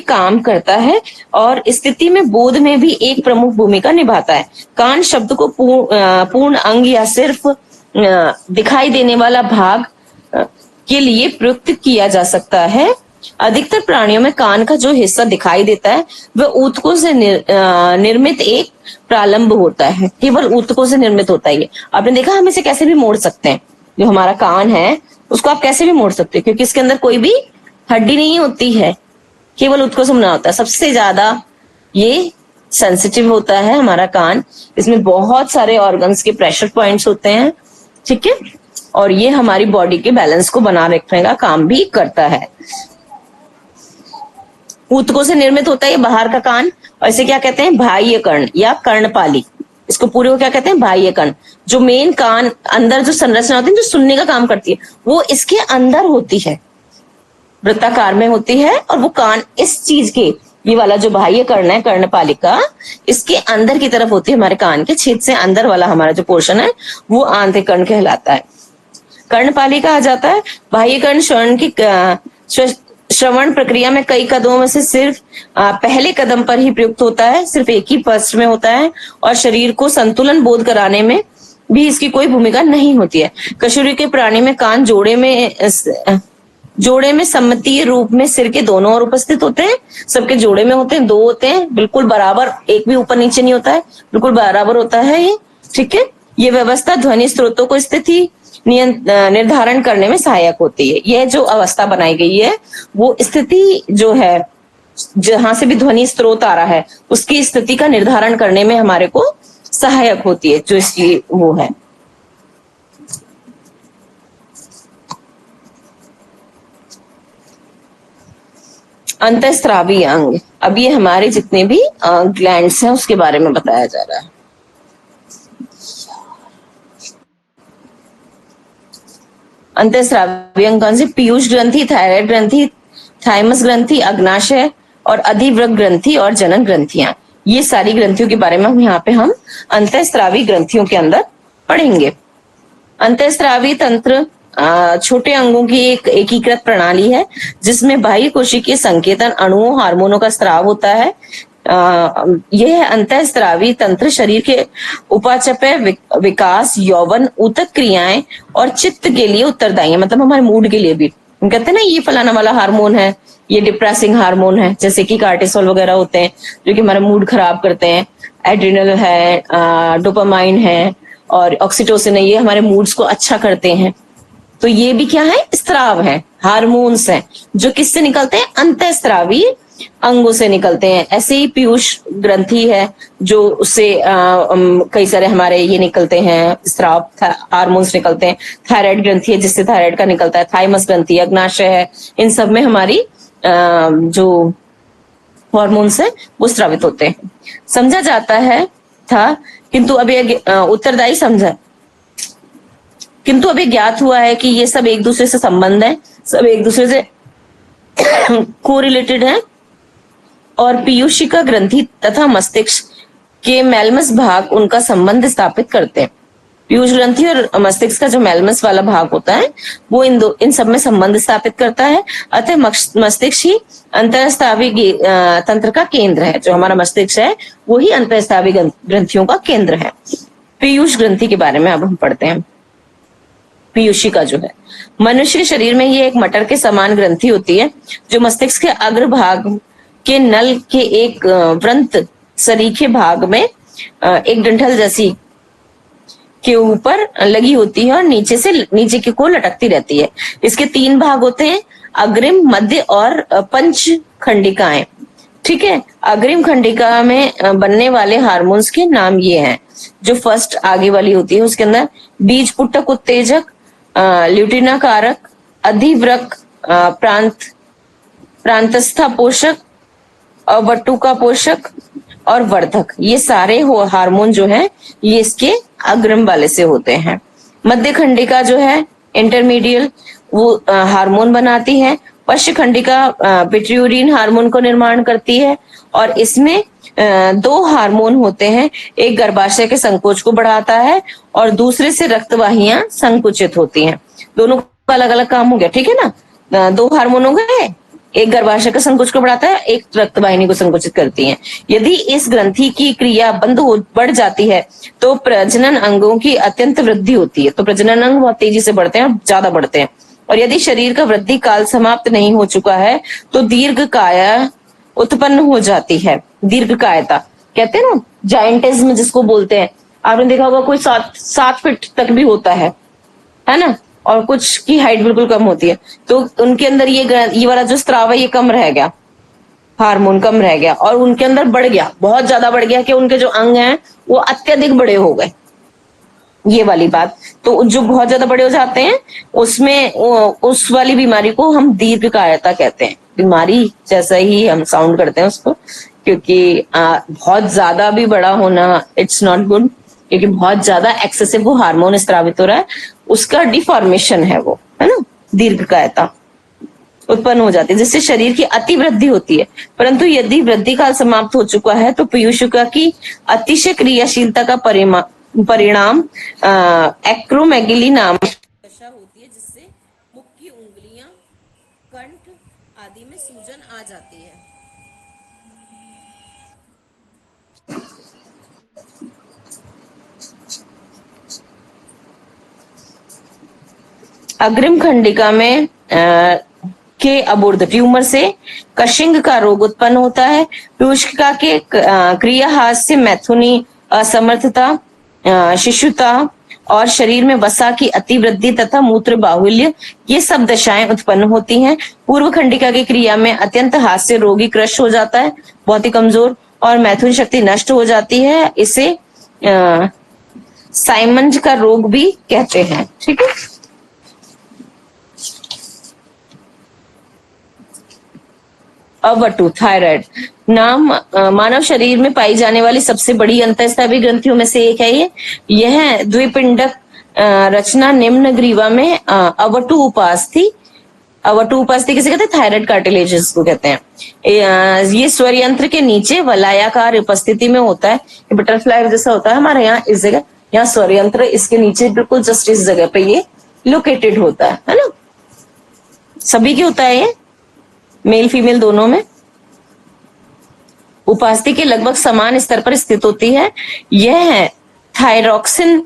काम करता है, और स्थिति में बोध में भी एक प्रमुख भूमिका निभाता है। कान शब्द को पूर्ण अंग या सिर्फ दिखाई देने वाला भाग के लिए प्रयुक्त किया जा सकता है। अधिकतर प्राणियों में कान का जो हिस्सा दिखाई देता है वह ऊतकों से निर्मित एक प्रालंब होता है। केवल ऊतकों से निर्मित होता है। ये आपने देखा, हम इसे कैसे भी मोड़ सकते हैं। जो हमारा कान है उसको आप कैसे भी मोड़ सकते हैं, क्योंकि इसके अंदर कोई भी हड्डी नहीं होती है, केवल ऊतकों से बना होता है। सबसे ज्यादा ये सेंसिटिव होता है हमारा कान। इसमें बहुत सारे ऑर्गन्स के प्रेशर पॉइंट्स होते हैं, ठीक है, और ये हमारी बॉडी के बैलेंस को बना रखने का काम भी करता है। ऊतकों से निर्मित होता है ये बाहर का कान, और इसे क्या कहते हैं, बाह्य कर्ण या कर्णपाली। इसको पूरे को क्या कहते हैं, बाह्य कर्ण। जो मेन कान अंदर जो संरचना होती है, जो सुनने का काम करती है, वो इसके अंदर होती है, वृत्ताकार में होती है। और वो कान इस चीज के, ये वाला जो बाह्य कर्ण है, कर्णपालिका, इसके अंदर की तरफ होती है। हमारे कान के छेद से अंदर वाला हमारा जो पोर्शन है वो आंतरिक कर्ण कहलाता है, कर्णपालिका आ जाता है। बाह्य कर्ण श्रवण प्रक्रिया में कई कदमों में से सिर्फ पहले कदम पर ही प्रयुक्त होता है, सिर्फ एक ही पृष्ठ में होता है, और शरीर को संतुलन बोध कराने में भी इसकी कोई भूमिका नहीं होती है। कशेरुकी के प्राणी में कान जोड़े में सममितीय रूप में सिर के दोनों ओर उपस्थित होते हैं। सबके जोड़े में होते हैं, दो होते हैं, बिल्कुल बराबर, एक भी ऊपर नीचे नहीं होता है, बिल्कुल बराबर होता है ये, ठीक है। ये व्यवस्था ध्वनि स्रोतों को स्थिति निर्धारण करने में सहायक होती है। यह जो अवस्था बनाई गई है वो स्थिति जो है, जहां से भी ध्वनि स्रोत आ रहा है उसकी स्थिति का निर्धारण करने में हमारे को सहायक होती है, जो इसकी वो है। अंतःस्रावी अंग, अब ये हमारे जितने भी ग्लैंड्स हैं उसके बारे में बताया जा रहा है। अंतःस्रावी अंग कौन से? पीयूष ग्रंथि, थायराइड ग्रंथि, थाइमस ग्रंथि, अग्नाशय और अधिवृक्क ग्रंथि और जनन ग्रंथियां। ये सारी ग्रंथियों के बारे में हम अंतःस्रावी ग्रंथियों के अंदर पढ़ेंगे। अंतःस्रावी तंत्र छोटे अंगों की एक एकीकृत प्रणाली है जिसमें बाह्य कोशिकीय संकेतन अणुओं, हार्मोनों का स्राव होता है। यह अंतःस्रावी तंत्र शरीर के उपाचय, विकास, यौवन, ऊतक क्रियाएं और चित्त के लिए उत्तरदायी है। मतलब हमारे मूड के लिए भी। हम कहते हैं ना ये फलाना वाला हार्मोन है, ये डिप्रेसिंग हार्मोन है, जैसे कि कार्टिसोल वगैरह होते हैं जो कि हमारा मूड खराब करते हैं। एड्रिनल है, डोपामाइन है और ऑक्सीटोसिन है, ये हमारे मूड्स को अच्छा करते हैं। तो ये भी क्या है? स्राव है, हार्मोन्स हैं जो किससे निकलते हैं? अंतःस्रावी अंगों से निकलते हैं। ऐसे ही पीयूष ग्रंथि है जो उससे कई सारे हमारे ये निकलते हैं, स्राव हार्मोन्स निकलते हैं। थायराइड ग्रंथि है जिससे थायराइड का निकलता है। थाइमस ग्रंथि, अग्नाशय है, इन सब में हमारी जो हार्मोन्स है वो स्रावित होते हैं। समझा जाता है था, किंतु अभी उत्तरदायी समझा, किंतु अभी ज्ञात हुआ है कि ये सब एक दूसरे से संबंध है, सब एक दूसरे से कोरिलेटेड है और पीयूषिका ग्रंथि तथा मस्तिष्क के मैलमस भाग उनका संबंध स्थापित करते हैं। पीयूष ग्रंथि और मस्तिष्क का जो मैलमस वाला भाग होता है वो इन सब में संबंध स्थापित करता है। अतः मस्तिष्क ही अंतःस्रावी तंत्र का केंद्र है। जो हमारा मस्तिष्क है वो ही अंतःस्रावी ग्रंथियों का केंद्र है। पीयूष ग्रंथि के बारे में अब हम पढ़ते हैं। पीयूषिका जो है, मनुष्य के शरीर में ये एक मटर के समान ग्रंथि होती है जो मस्तिष्क के अग्रभाग के नल के एक वृंत सरीखे भाग में एक डंठल जैसी के ऊपर लगी होती है और नीचे की को लटकती रहती है। इसके 3 भाग होते हैं, अग्रिम, मध्य और पंच खंडिकाएं। ठीक है, अग्रिम खंडिका में बनने वाले हार्मोन्स के नाम ये हैं। जो फर्स्ट आगे वाली होती है उसके अंदर बीज पुटक उत्तेजक, ल्यूटिना कारक, अधिवृक्क, प्रांतस्था पोषक, वटुका पोषक और वर्धक, ये सारे हार्मोन जो है ये इसके अग्रिम वाले से होते हैं। मध्य खंडिका जो है इंटरमीडियल, वो हार्मोन बनाती है। पश्च खंडिका पिट्यूरिन हार्मोन को निर्माण करती है और इसमें 2 हार्मोन होते हैं। एक गर्भाशय के संकोच को बढ़ाता है और दूसरे से रक्तवाहियां संकुचित होती हैं। दोनों का अलग अलग काम हो गया, ठीक है ना। 2 हार्मोन हो गए, एक गर्भाशय के संकोच को बढ़ाता है, एक रक्तवाहिनी को संकुचित करती है। यदि इस ग्रंथि की क्रिया बढ़ जाती है तो प्रजनन अंगों की अत्यंत वृद्धि होती है। तो प्रजनन अंग बहुत तेजी से बढ़ते हैं और ज्यादा बढ़ते हैं। और यदि शरीर का वृद्धि काल समाप्त नहीं हो चुका है तो दीर्घ काया उत्पन्न हो जाती है। दीर्घ कायता कहते हैं ना, जायंटिज्म जिसको बोलते हैं। आपने देखा होगा कोई 7 फीट तक भी होता है ना, और कुछ की हाइट बिल्कुल कम होती है। तो उनके अंदर ये वाला जो स्राव है ये कम रह गया, हार्मोन कम रह गया और उनके अंदर बढ़ गया, बहुत ज्यादा बढ़ गया कि उनके जो अंग हैं वो अत्यधिक बड़े हो गए। ये वाली बात, तो जो बहुत ज्यादा बड़े हो जाते हैं उसमें उस वाली बीमारी को हम दीर्घकायता कहते हैं। बीमारी जैसा ही हम साउंड करते हैं उसको, क्योंकि बहुत ज्यादा भी बड़ा होना इट्स नॉट गुड, क्योंकि बहुत ज्यादा एक्सेसिव वो हार्मोन स्रावित हो रहा है, उसका डिफॉर्मेशन है वो, है ना। दीर्घकायता उत्पन्न हो जाती है जिससे शरीर की अति वृद्धि होती है। परंतु यदि वृद्धि काल समाप्त हो चुका है तो पीयूषिका की अतिशय क्रियाशीलता का परिणाम एक्रोमेगली नाम दशा होती है, जिससे मुख की उंगलियां, कंठ आदि में सूजन आ जाती है। अग्रिम खंडिका में के अबोर्ध ट्यूमर से कशिंग का रोग उत्पन्न होता है। पीयूषिका के क्रियाहास से मैथुनी, असमर्थता, शिशुता और शरीर में वसा की अतिवृद्धि तथा मूत्र बाहुल्य, ये सब दशाएं उत्पन्न होती हैं। पूर्व खंडिका की क्रिया में अत्यंत हास्य रोगी क्रश हो जाता है, बहुत ही कमजोर, और मैथुन शक्ति नष्ट हो जाती है। इसे साइमंड का रोग भी कहते हैं। ठीक है, अवटु थायराइड नाम मानव शरीर में पाई जाने वाली सबसे बड़ी अंतःस्रावी ग्रंथियों में से एक है। यह द्विपिंडक रचना निम्न ग्रीवा में अवटु उपास थी। अवटु उपास थी किसे कहते हैं? थायराइड कार्टिलेजेस को कहते हैं। ये स्वर यंत्र के नीचे वलयाकार उपस्थिति में होता है। बटरफ्लाई जैसा होता है हमारे यहाँ, इस जगह यहाँ स्वर यंत्र इसके नीचे बिल्कुल जस्ट इस जगह पे ये लोकेटेड होता है ना। सभी के होता है ये, मेल फीमेल दोनों में। उपास्थि के लगभग समान स्तर पर स्थित होती है। यह है थायरोक्सिन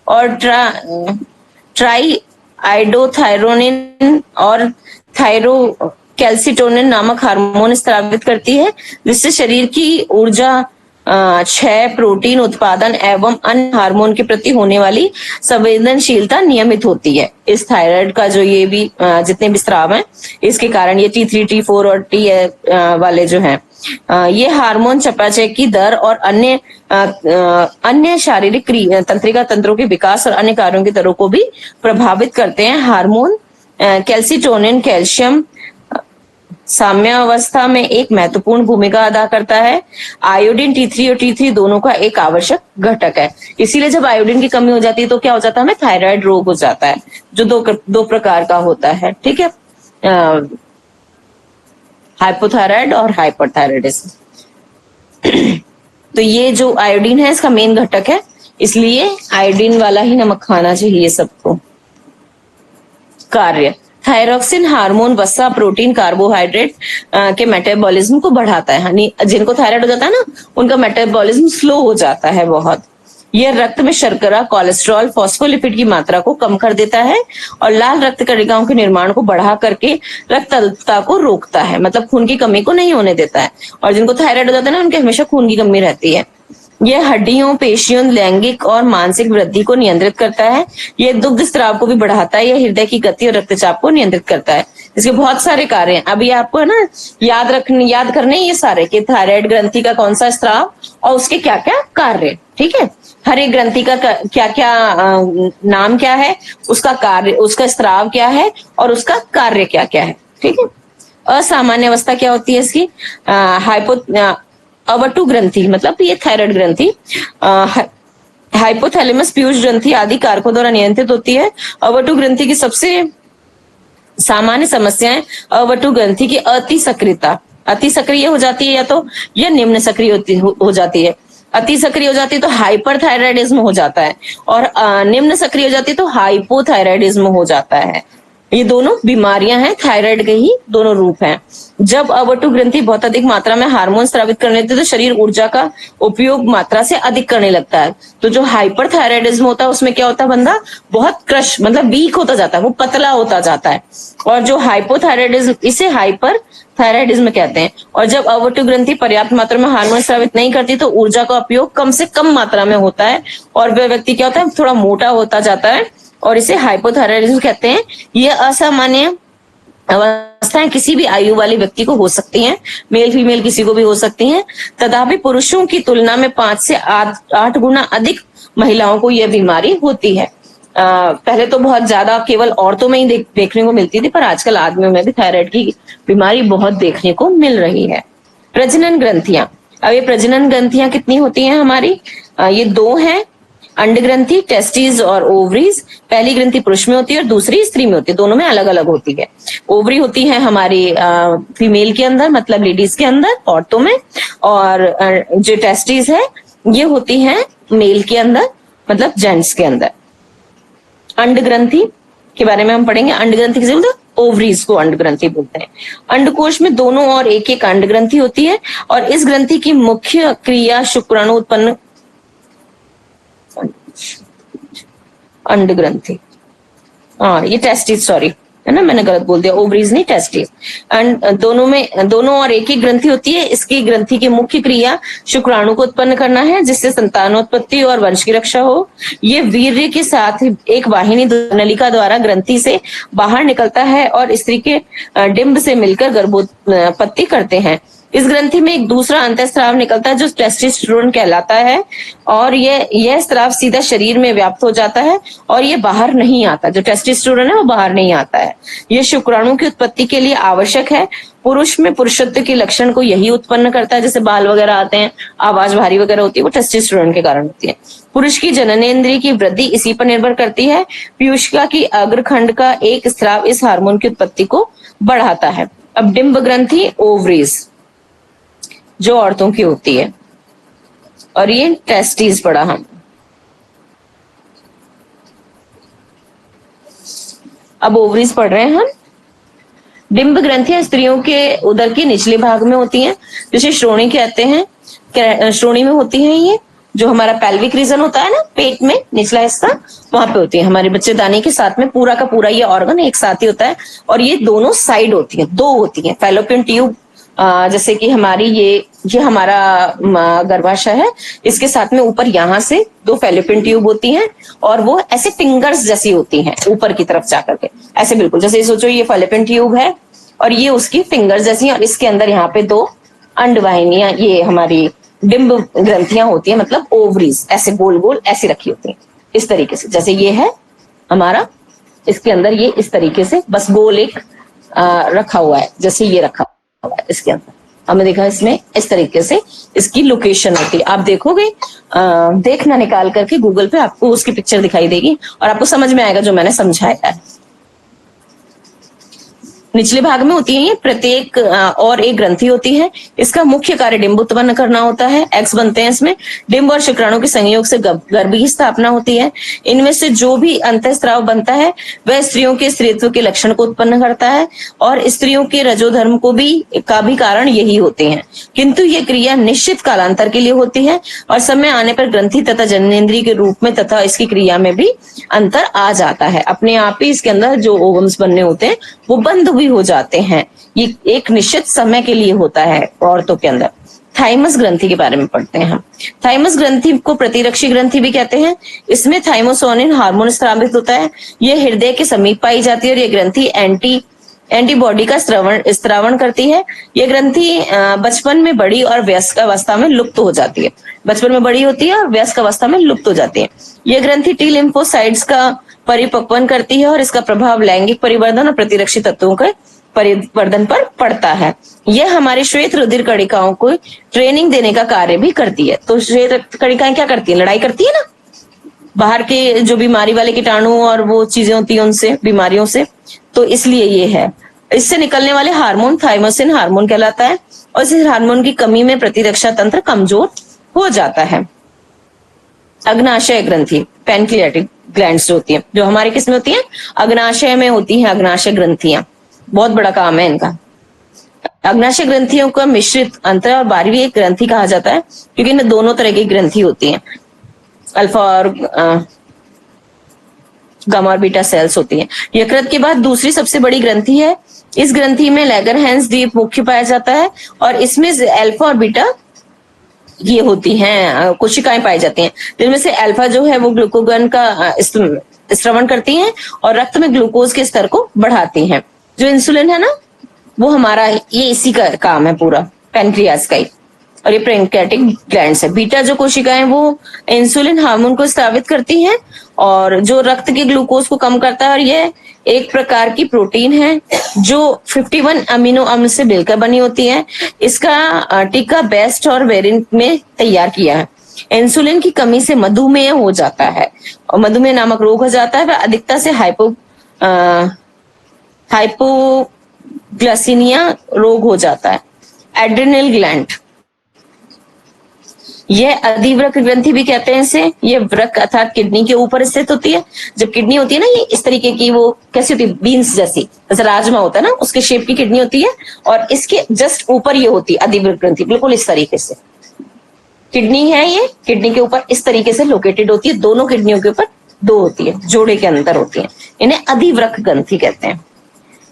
और ट्राई आइडोथायरोनिन और थायरोकैल्सिटोनिन नामक हार्मोन स्रावित करती है, जिससे शरीर की ऊर्जा, क्षय, प्रोटीन उत्पादन एवं अन्य हार्मोन के प्रति होने वाली संवेदनशीलता नियमित होती है। इस थायराइड का जो ये भी जितने भी स्राव हैं, इसके कारण ये T3, T4 और T वाले जो हैं, ये हार्मोन चयापचय की दर और अन्य शारीरिक तंत्रिका तंत्रों के विकास और अन्य कार्यों की दरों को भी प्रभावित करते हैं। हार्मोन कैल्सिटोनिन कैल्शियम साम्यावस्था में एक महत्वपूर्ण भूमिका अदा करता है। आयोडीन T3 और T3 दोनों का एक आवश्यक घटक है। इसीलिए जब आयोडीन की कमी हो जाती है तो क्या हो जाता है? हमें थायराइड रोग हो जाता है, जो दो प्रकार का होता है। ठीक है, हाइपोथायराइड और हाइपरथायराइडिज्म। तो ये जो आयोडीन है इसका मेन घटक है, इसलिए आयोडीन वाला ही नमक खाना चाहिए सबको। कार्य: थायरोक्सिन हार्मोन वसा, प्रोटीन, कार्बोहाइड्रेट के मेटाबॉलिज्म को बढ़ाता है। यानी जिनको थायराइड हो जाता है ना, उनका मेटाबॉलिज्म स्लो हो जाता है बहुत। यह रक्त में शर्करा, कोलेस्ट्रॉल, फॉस्फोलिपिड की मात्रा को कम कर देता है और लाल रक्त कणिकाओं के निर्माण को बढ़ा करके रक्त अल्पता को रोकता है, मतलब खून की कमी को नहीं होने देता है। और जिनको थायराइड हो जाता है ना, उनके हमेशा खून की कमी रहती है। यह हड्डियों, पेशियों, लैंगिक और मानसिक वृद्धि को नियंत्रित करता है। यह दुग्ध स्राव को भी बढ़ाता है। यह हृदय की गति और रक्तचाप को नियंत्रित करता है। इसके बहुत सारे कार्य हैं। अभी आपको है ना याद करने ये सारे कि थायराइड ग्रंथि का कौन सा स्राव और उसके क्या क्या कार्य। ठीक है, हर एक ग्रंथि का क्या क्या नाम क्या है, उसका कार्य, उसका स्राव क्या है और उसका कार्य क्या क्या है। ठीक है, असामान्य अवस्था क्या होती है इसकी? अवटु ग्रंथि मतलब ये थायराइड ग्रंथि हाइपोथैलेमस, पीयूष ग्रंथि आदि कारकों द्वारा नियंत्रित होती है। अवटु ग्रंथि की सबसे सामान्य समस्याएं अवटु ग्रंथि की अति सक्रियता, अति सक्रिय हो जाती है या तो यह निम्न सक्रिय हो जाती है। अति सक्रिय हो जाती है तो हाइपरथायराइडिज्म हो जाता है और निम्न सक्रिय हो जाती है तो हाइपोथायराइडिज्म हो जाता है। ये दोनों बीमारियां हैं, थायराइड के ही दोनों रूप हैं। जब अवटु ग्रंथि बहुत अधिक मात्रा में हार्मोन स्रावित करने लगती है तो शरीर ऊर्जा का उपयोग मात्रा से अधिक करने लगता है। तो जो हाइपरथायराइडिज्म होता है उसमें क्या होता है? बंदा बहुत क्रश मतलब वीक होता जाता है, वो पतला होता जाता है। और जो हाइपोथायराइडिज्म, इसे हाइपर थायराइडिज्म कहते हैं। और जब अवटु ग्रंथि पर्याप्त मात्रा में हार्मोन स्रावित नहीं करती तो ऊर्जा का उपयोग कम से कम मात्रा में होता है और वह व्यक्ति क्या होता है? थोड़ा मोटा होता जाता है और इसे हाइपोथायराइडिज्म कहते हैं। यह असामान्य अवस्थाएं किसी भी आयु वाले व्यक्ति को हो सकती हैं, मेल फीमेल किसी को भी हो सकती हैं। तथापि पुरुषों की तुलना में 5 से 8 गुना अधिक महिलाओं को यह बीमारी होती है। पहले तो बहुत ज्यादा केवल औरतों में ही देखने को मिलती थी, पर आजकल आदमियों में भी थायराइड की बीमारी बहुत देखने को मिल रही है। प्रजनन ग्रंथियां, अब ये प्रजनन ग्रंथियां कितनी होती हैं हमारी? ये 2 हैं, अंड ग्रंथि, टेस्टिस और ओवरीज। पहली ग्रंथि पुरुष में होती है और दूसरी स्त्री में होती है, दोनों में अलग अलग होती है। ओवरी होती है हमारी फीमेल के अंदर, मतलब लेडीज के अंदर, औरतों में, और जो टेस्टिस है ये होती है मेल के अंदर, मतलब जेंट्स के अंदर। अंड ग्रंथि के बारे में हम पढ़ेंगे। अंड ग्रंथि किसे बोलते हैं? ओवरीज को अंड ग्रंथि बोलते हैं। अंडकोश में दोनों और एक अंड ग्रंथि होती है और इस ग्रंथि की मुख्य क्रिया शुक्राणु उत्पन्न, अंड ग्रंथि, ये टेस्टिस, सॉरी है ना, मैंने गलत बोल दिया, ओवरीज नहीं टेस्टिस। एंड दोनों और एक ग्रंथि होती है। इसकी ग्रंथि की मुख्य क्रिया शुक्राणु को उत्पन्न करना है जिससे संतानोत्पत्ति और वंश की रक्षा हो। ये वीर्य के साथ एक वाहिनी नलिका द्वारा ग्रंथि से बाहर निकलता है और स्त्री के डिंब से मिलकर गर्भोत्पत्ति करते हैं। इस ग्रंथि में एक दूसरा अंतःस्राव निकलता है जो टेस्टोस्टेरोन कहलाता है और यह स्राव सीधा शरीर में व्याप्त हो जाता है और ये बाहर नहीं आता। जो टेस्टोस्टेरोन है वो बाहर नहीं आता है। यह शुक्राणु की उत्पत्ति के लिए आवश्यक है। पुरुष में पुरुषत्व के लक्षण को यही उत्पन्न करता है, जैसे बाल वगैरह आते हैं, आवाज भारी वगैरह होती है, वो टेस्टोस्टेरोन के कारण होती है। पुरुष की जननेंद्रिय की वृद्धि इसी पर निर्भर करती है। पीयूषिका की अग्रखंड का एक स्राव इस हार्मोन की उत्पत्ति को बढ़ाता है। अब डिंब ग्रंथि, ओवरीज जो औरतों की होती है, और ये टेस्टिस पढ़ा हम। अब ओवरीज पढ़ रहे हैं हम। डिंब ग्रंथियां स्त्रियों के उदर के निचले भाग में होती हैं, जिसे श्रोणी कहते हैं। श्रोणी में होती हैं ये, जो हमारा पेल्विक रीजन होता है ना, पेट में निचला हिस्सा, वहां पे होती है। हमारे बच्चेदानी के साथ में पूरा का पूरा ये ऑर्गन एक साथ ही होता है, और ये दोनों साइड होती है, दो होती है। फैलोपियन ट्यूब, जैसे कि हमारी ये हमारा गर्भाशय है, इसके साथ में ऊपर यहाँ से दो फैलोपियन ट्यूब होती हैं, और वो ऐसे फिंगर्स जैसी होती हैं ऊपर की तरफ जाकर के, ऐसे बिल्कुल जैसे सोचो ये फैलोपियन ट्यूब है और ये उसकी फिंगर्स जैसी, और इसके अंदर यहाँ पे दो अंडवाहिनियां, ये हमारी डिंब ग्रंथियां होती है, मतलब ओवरीज ऐसे गोल गोल ऐसी रखी होती है इस तरीके से। जैसे ये है हमारा, इसके अंदर ये इस तरीके से बस गोल एक रखा हुआ है, जैसे ये रखा हुआ है इसके अंदर। हमने देखा इसमें इस तरीके से इसकी लोकेशन होती है। आप देखोगे, देखना निकाल करके गूगल पे, आपको उसकी पिक्चर दिखाई देगी और आपको समझ में आएगा जो मैंने समझाया है। निचले भाग में होती है ये प्रत्येक और एक ग्रंथि होती है। इसका मुख्य कार्य डिंब उत्पन्न करना होता है। एग्स बनते हैं इसमें। डिंब और शुक्राणु के संयोग से गर्भ की स्थापना होती है। इनमें से जो भी अंतःस्राव बनता है वह स्त्रियों के स्त्रीत्व के लक्षण को उत्पन्न करता है, और स्त्रियों के रजोधर्म को का भी कारण यही होते हैं। किंतु ये क्रिया निश्चित कालांतर के लिए होती है, और समय आने पर ग्रंथि तथा जननेंद्रिय के रूप में तथा इसकी क्रिया में भी अंतर आ जाता है। अपने आप ही इसके अंदर जो ओवम्स बनने होते हैं वो बंद भी हो जाते हैं। ये एक निश्चित समय के लिए होता है औरतों के अंदर। थाइमस ग्रंथि के बारे में पढ़ते हैं हम। थाइमस ग्रंथि को प्रतिरक्षी ग्रंथि भी कहते हैं। इसमें थाइमोसोनिन हार्मोन स्रावित होता है। यह हृदय के समीप पाई जाती है, और यह ग्रंथि एंटीबॉडी का स्त्रावण करती है। यह ग्रंथि बचपन में बड़ी और वयस्क अवस्था में लुप्त हो जाती है। बचपन में बड़ी होती है और वयस्क अवस्था में लुप्त हो जाती है। यह ग्रंथि टी लिम्फोसाइट्स का परिपक्वन करती है, और इसका प्रभाव लैंगिक परिवर्धन और प्रतिरक्षी तत्वों के परिवर्धन पर पड़ता है। यह हमारे श्वेत रुधिर कणिकाओं को ट्रेनिंग देने का कार्य भी करती है। तो श्वेत कणिकाएं क्या करती है? लड़ाई करती है ना बाहर के जो बीमारी वाले कीटाणु और वो चीजें होती है उनसे, बीमारियों से। तो इसलिए ये है। इससे निकलने वाले हार्मोन थाइमोसिन हार्मोन कहलाता है, और इस हार्मोन की कमी में प्रतिरक्षा तंत्र कमजोर हो जाता है। अग्नाशय ग्रंथि, पैनक्रियाटिक ग्लैंड्स होती है, जो हमारे किस में होती है? अग्नाशय में होती है। अग्नाशय ग्रंथियां बहुत बड़ा काम है इनका। अग्नाशय ग्रंथियों का मिश्रित अंतर और बारहवीं एक ग्रंथि कहा जाता है, क्योंकि इनमें दोनों तरह की ग्रंथि होती हैं। अल्फा और गामा और बीटा सेल्स होती हैं। यकृत के बाद दूसरी सबसे बड़ी ग्रंथि है। इस ग्रंथि में लैगरहैंस द्वीप मुख्य पाया जाता है, और इसमें अल्फा और बीटा ये होती हैं कोशिकाएं पाई जाती हैं, जिनमें से अल्फा जो है वो ग्लूकोगन का स्रवण करती हैं और रक्त में ग्लूकोज के स्तर को बढ़ाती हैं। जो इंसुलिन है ना, वो हमारा ये इसी का काम है पूरा, पैनक्रियास का ही, और ये पैनक्रियाटिक ग्लैंड्स है। बीटा जो कोशिकाएं वो इंसुलिन हार्मोन को स्रावित करती हैं, और जो रक्त के ग्लूकोज को कम करता है। और ये एक प्रकार की प्रोटीन है जो 51 अमीनो अम्ल से मिलकर बनी होती है। इसका टीका बेस्ट और वेरिएंट में तैयार किया है। इंसुलिन की कमी से मधुमेह हो जाता है, और मधुमेह नामक रोग हो जाता है। वह अधिकता से हाइपोग्लाइसीमिया रोग हो जाता है। एड्रिनल ग्लैंड, यह अधिवृक्क ग्रंथि भी कहते हैं इसे। ये वृक्क अर्थात किडनी के ऊपर स्थित होती है। जब किडनी होती है ना, ये इस तरीके की, वो कैसी होती है? बीन्स जैसी, जैसे राजमा होता है ना, उसके शेप की किडनी होती है, और इसके जस्ट ऊपर ये होती है अधिवृक्क ग्रंथि, बिल्कुल इस तरीके से किडनी है। ये किडनी के ऊपर इस तरीके से लोकेटेड होती है। दोनों किडनियों के ऊपर दो होती है, जोड़े के अंदर होती है। इन्हें अधिवृक्क ग्रंथि कहते हैं।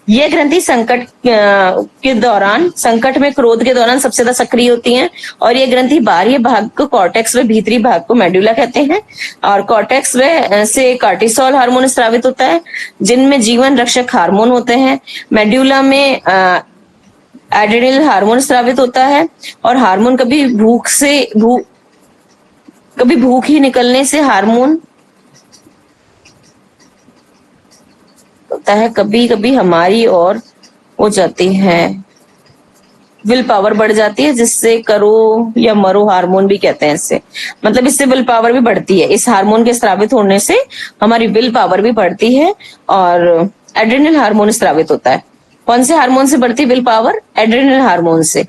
यह ग्रंथि संकट के दौरान, संकट में क्रोध के दौरान सबसे ज्यादा सक्रिय होती हैं, और यह ग्रंथि बाहरी भाग को कॉर्टेक्स व भीतरी भाग को मेडुला कहते हैं। और कॉर्टेक्स से कार्टिसोल हार्मोन स्रावित होता है, जिनमें जीवन रक्षक हार्मोन होते हैं। मेडुला में एड्रेनल हार्मोन स्रावित होता है, और हार्मोन कभी भूख ही निकलने से हार्मोन होता है, कभी कभी हमारी ओर हो जाती है। विल पावर बढ़ जाती है, जिससे करो या मरो हार्मोन भी कहते हैं इससे, मतलब इससे विल पावर भी बढ़ती है। इस हार्मोन के स्रावित होने से हमारी विल पावर भी बढ़ती है और एड्रेनल हार्मोन स्रावित होता है। कौन से हार्मोन से बढ़ती है विल पावर? एड्रेनल हार्मोन से।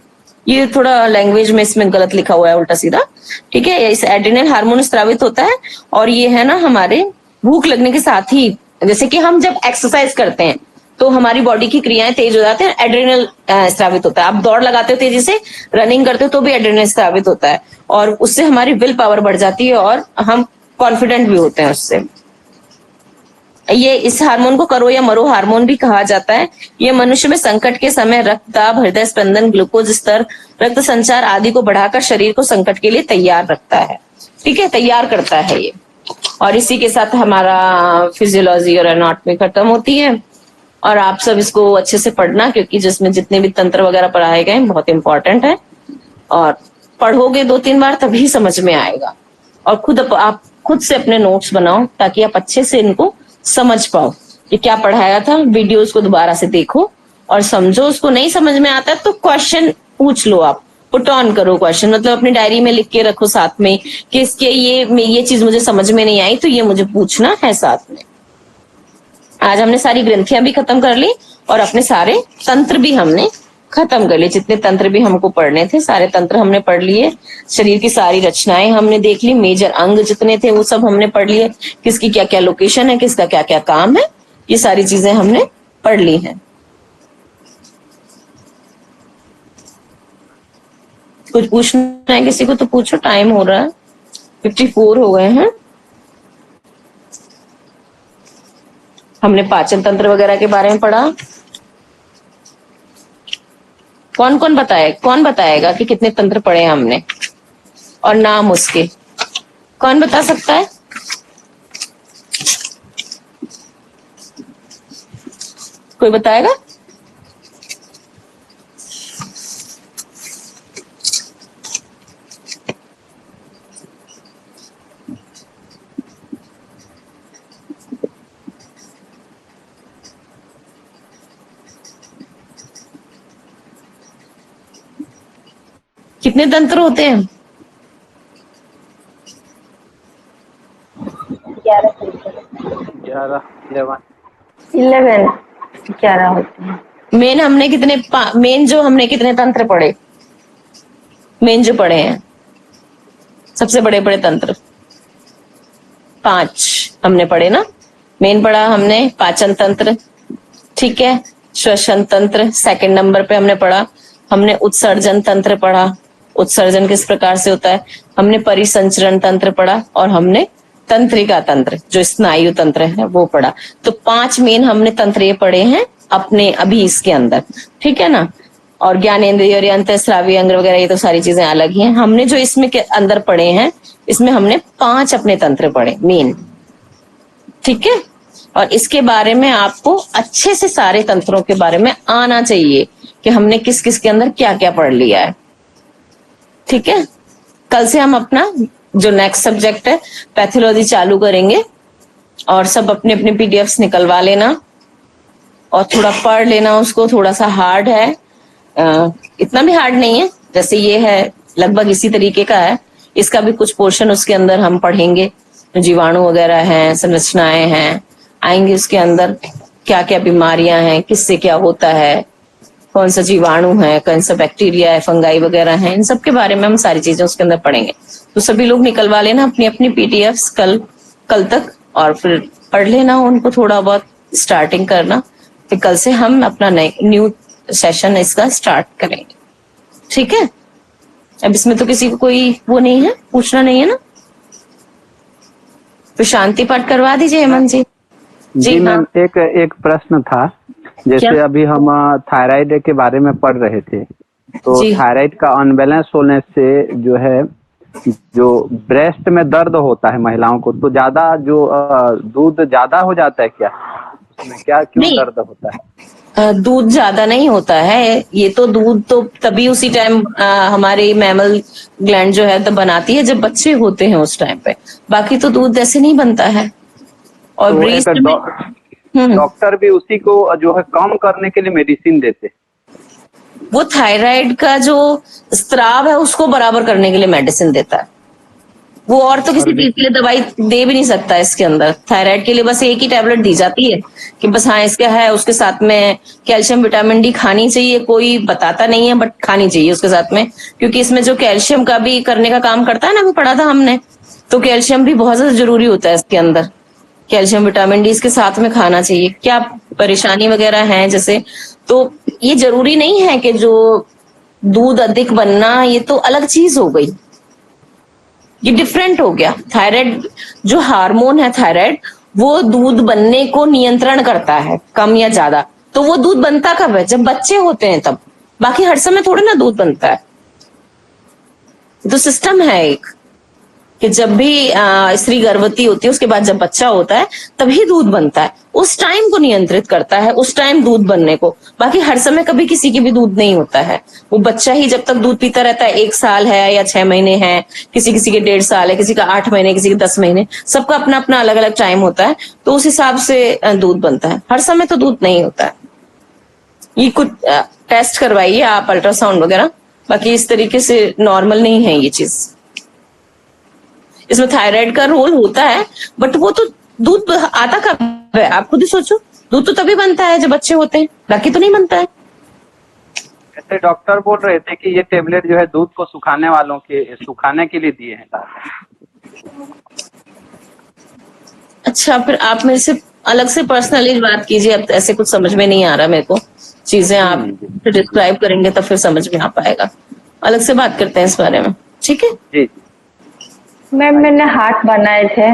ये थोड़ा लैंग्वेज में इसमें गलत लिखा हुआ है उल्टा सीधा, ठीक है। इस एड्रेनल हार्मोन स्रावित होता है और ये है ना हमारे भूख लगने के साथ ही, जैसे कि हम जब एक्सरसाइज करते हैं तो हमारी बॉडी की क्रियाएं तेज हो जाती है, एड्रेनल स्रावित होता है। आप दौड़ लगाते हो तेजी से, रनिंग करते हो तो भी एड्रेनल स्रावित होता है और उससे हमारी विल पावर बढ़ जाती है और हम कॉन्फिडेंट भी होते हैं उससे। ये इस हार्मोन को करो या मरो हार्मोन भी कहा जाता है। ये मनुष्य में संकट के समय रक्तदाब, हृदय स्पंदन, ग्लूकोज स्तर, रक्त संचार आदि को बढ़ाकर शरीर को संकट के लिए तैयार रखता है, ठीक है, तैयार करता है ये। और इसी के साथ हमारा फिजियोलॉजी और एनाटॉमी खत्म होती है। और आप सब इसको अच्छे से पढ़ना, क्योंकि जिसमें जितने भी तंत्र वगैरह पढ़ाए गए बहुत इंपॉर्टेंट है और पढ़ोगे 2-3 बार तभी समझ में आएगा। और आप खुद से अपने नोट्स बनाओ ताकि आप अच्छे से इनको समझ पाओ कि क्या पढ़ाया था। वीडियोस को दोबारा से देखो और समझो। उसको नहीं समझ में आता तो क्वेश्चन पूछ लो, आप पुट ऑन करो क्वेश्चन, मतलब अपनी डायरी में लिख के रखो साथ में कि इसके ये चीज मुझे समझ में नहीं आई तो ये मुझे पूछना है साथ में। आज हमने सारी ग्रंथियां भी खत्म कर ली और अपने सारे तंत्र भी हमने खत्म कर लिए। जितने तंत्र भी हमको पढ़ने थे सारे तंत्र हमने पढ़ लिए। शरीर की सारी रचनाएं हमने देख ली, मेजर अंग जितने थे वो सब हमने पढ़ लिए, किसकी क्या क्या लोकेशन है, किसका क्या क्या काम है, ये सारी चीजें हमने पढ़ ली हैं। कुछ पूछना है किसी को तो पूछो, टाइम हो रहा है, 54 हो गए हैं। हमने पाचन तंत्र वगैरह के बारे में पढ़ा। कौन बताएगा कि कितने तंत्र पढ़े हमने और नाम उसके? कौन बता सकता है? कोई बताएगा? कितने तंत्र होते हैं? 11 11 होते हैं। मेन जो हमने कितने तंत्र पढ़े? मेन जो पढ़े हैं सबसे बड़े बड़े तंत्र 5 हमने पढ़े ना। मेन पढ़ा हमने पाचन तंत्र, ठीक है, श्वसन तंत्र सेकंड नंबर पे हमने पढ़ा। हमने उत्सर्जन तंत्र पढ़ा, उत्सर्जन किस प्रकार से होता है। हमने परिसंचरण तंत्र पढ़ा और हमने तंत्रिका तंत्र जो स्नायु तंत्र है वो पढ़ा। तो 5 मेन हमने तंत्र ये पढ़े हैं अपने अभी इसके अंदर, ठीक है ना। और ज्ञानेंद्रिय और अंतःस्रावी अंग वगैरह ये तो सारी चीजें अलग ही हैं। हमने जो इसमें के अंदर पढ़े हैं इसमें हमने 5 अपने तंत्र पढ़े मेन, ठीक है। और इसके बारे में आपको अच्छे से सारे तंत्रों के बारे में आना चाहिए कि हमने किस किस के अंदर क्या क्या पढ़ लिया है, ठीक है। कल से हम अपना जो नेक्स्ट सब्जेक्ट है पैथोलॉजी चालू करेंगे और सब अपने अपने पीडीएफ्स निकलवा लेना और थोड़ा पढ़ लेना उसको। थोड़ा सा हार्ड है, इतना भी हार्ड नहीं है, जैसे ये है लगभग इसी तरीके का है। इसका भी कुछ पोर्शन उसके अंदर हम पढ़ेंगे, जीवाणु वगैरह हैं, संरचनाएं हैं, आएंगे उसके अंदर क्या क्या बीमारियां हैं, किससे क्या होता है, कौन सा जीवाणु है, कौन सा बैक्टीरिया है, फंगाई वगैरह है, इन सब के बारे में हम सारी चीजें उसके अंदर पढ़ेंगे। तो सभी लोग निकलवा लेना अपनी अपनी पीडीएफ्स कल तक और फिर पढ़ लेना उनको, थोड़ा बहुत स्टार्टिंग करना। फिर कल से हम अपना न्यू सेशन इसका स्टार्ट करेंगे, ठीक है। अब इसमें तो किसी को कोई वो नहीं है, पूछना नहीं है ना। तो शांति पाठ करवा दीजिए हेमंत जी। जी मैम, एक प्रश्न था। जैसे क्या? अभी हम थायराइड के बारे में पढ़ रहे थे, तो जी। थायराइड का अनबैलेंस होने से जो है जो ब्रेस्ट में दर्द होता है महिलाओं को, तो ज्यादा जो दूध ज्यादा हो जाता है क्या? उसमें क्या क्यों नहीं। दर्द होता है? दूध ज्यादा नहीं होता है, ये तो दूध तो तभी उसी टाइम हमारे मैमल ग्लैंड जो है तो बनाती है जब बच्चे होते हैं उस टाइम पे, बाकी तो दूध ऐसे नहीं बनता है। और तो ब्रेस्ट एक में डॉक्टर भी उसी को जो है कम करने के लिए मेडिसिन देते। वो थायराइड का जो स्त्राव है उसको बराबर करने के लिए मेडिसिन देता है। वो और तो किसी चीज के लिए दवाई दे भी नहीं सकता। इसके अंदर थायराइड के लिए बस एक ही टैबलेट दी जाती है कि बस हाँ इसका है, उसके साथ में कैल्शियम विटामिन डी खानी चाहिए। कोई बताता नहीं है बट खानी चाहिए उसके साथ में, क्योंकि इसमें जो कैल्शियम का भी करने का काम करता है ना, वो पढ़ा था हमने। तो कैल्शियम भी बहुत ज्यादा जरूरी होता है इसके अंदर। कैल्शियम विटामिन डी इसके साथ में खाना चाहिए। क्या परेशानी वगैरह है जैसे, तो ये जरूरी नहीं है कि जो दूध अधिक बनना ये तो अलग चीज हो गई, ये डिफरेंट हो गया। थायराइड जो हार्मोन है थायराइड, वो दूध बनने को नियंत्रण करता है, कम या ज्यादा। तो वो दूध बनता कब है? जब बच्चे होते हैं तब। बाकी हर समय थोड़ी ना दूध बनता है। तो सिस्टम है एक कि जब भी स्त्री गर्भवती होती है उसके बाद जब बच्चा होता है तभी दूध बनता है। उस टाइम को नियंत्रित करता है, उस टाइम दूध बनने को। बाकी हर समय कभी किसी की भी दूध नहीं होता है। वो बच्चा ही जब तक दूध पीता रहता है, 1 साल है या 6 महीने है, किसी किसी के 1.5 साल है, किसी का 8 महीने, किसी के 10 महीने, सबका अपना अपना अलग अलग टाइम होता है। तो उस हिसाब से दूध बनता है। हर समय तो दूध नहीं होता है। ये कुछ टेस्ट करवाइए आप, अल्ट्रासाउंड वगैरह। बाकी इस तरीके से नॉर्मल नहीं है ये चीज। इसमें थायराइड का रोल होता है, बट वो तो दूध आता कब है आप खुद ही सोचो। दूध तो तभी बनता है जब बच्चे होते हैं, बाकी तो नहीं बनता है। ऐसे डॉक्टर बोल रहे थे कि ये टेबलेट जो है दूध को सुखाने वालों के सुखाने के लिए दिए हैं। अच्छा, फिर आप मेरे से अलग से पर्सनली बात कीजिए। अब ऐसे कुछ समझ में नहीं आ रहा मेरे को चीजें। आप फिर डिस्क्राइब करेंगे तब फिर समझ में आ पाएगा। अलग से बात करते हैं इस बारे में, ठीक है? जी मैम मैंने हाथ बनाए थे।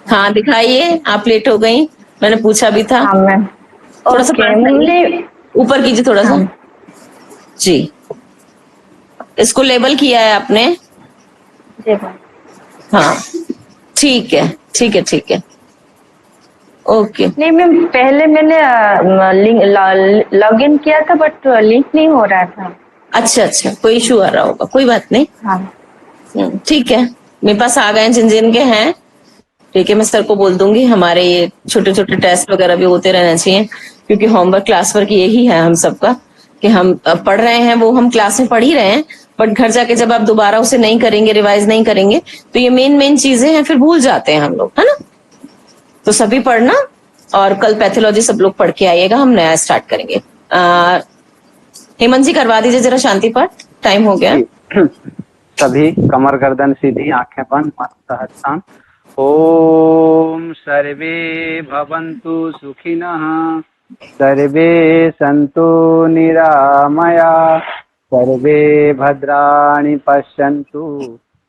हाँ दिखाइए। आप लेट हो गई, मैंने पूछा भी था। हाँ मैम। थोड़ा सा ओके personally ऊपर कीजिए थोड़ा सा। हाँ। जी, इसको लेबल किया है आपने? जी मैम। हाँ ठीक है, ठीक है, ठीक है, ओके। नहीं मैम, पहले मैंने लॉग इन किया था बट लिंक नहीं हो रहा था। अच्छा अच्छा, कोई इशू आ रहा होगा, कोई बात नहीं। हाँ ठीक है, मेरे पास आ गए जिन जिन के हैं। ठीक है, मैं सर को बोल दूंगी हमारे ये छोटे छोटे टेस्ट वगैरह भी होते रहना चाहिए, क्योंकि होमवर्क क्लास वर्क यही है हम सबका कि हम पढ़ रहे हैं, वो हम क्लास में पढ़ ही रहे हैं, बट घर जाके जब आप दोबारा उसे नहीं करेंगे, रिवाइज नहीं करेंगे, तो ये मेन मेन चीजें हैं, फिर भूल जाते हैं हम लोग, है ना? तो सभी पढ़ना, और कल पैथोलॉजी सब लोग पढ़ के आइएगा, हम नया स्टार्ट करेंगे। हेमंत जी करवा दीजिए जरा शांति पाठ, टाइम हो गया। सभी कमर गर्दन सीधी, आंखें बंद, मस्त हस्तान। ओम सर्वे भवन्तु सुखिनः, सर्वे सन्तु निरामया, सर्वे भद्राणि पश्यन्तु,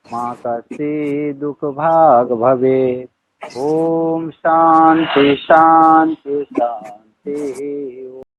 मा कश्चित् दुःखभाग् भवेत्। ओम शांति शांति शांति।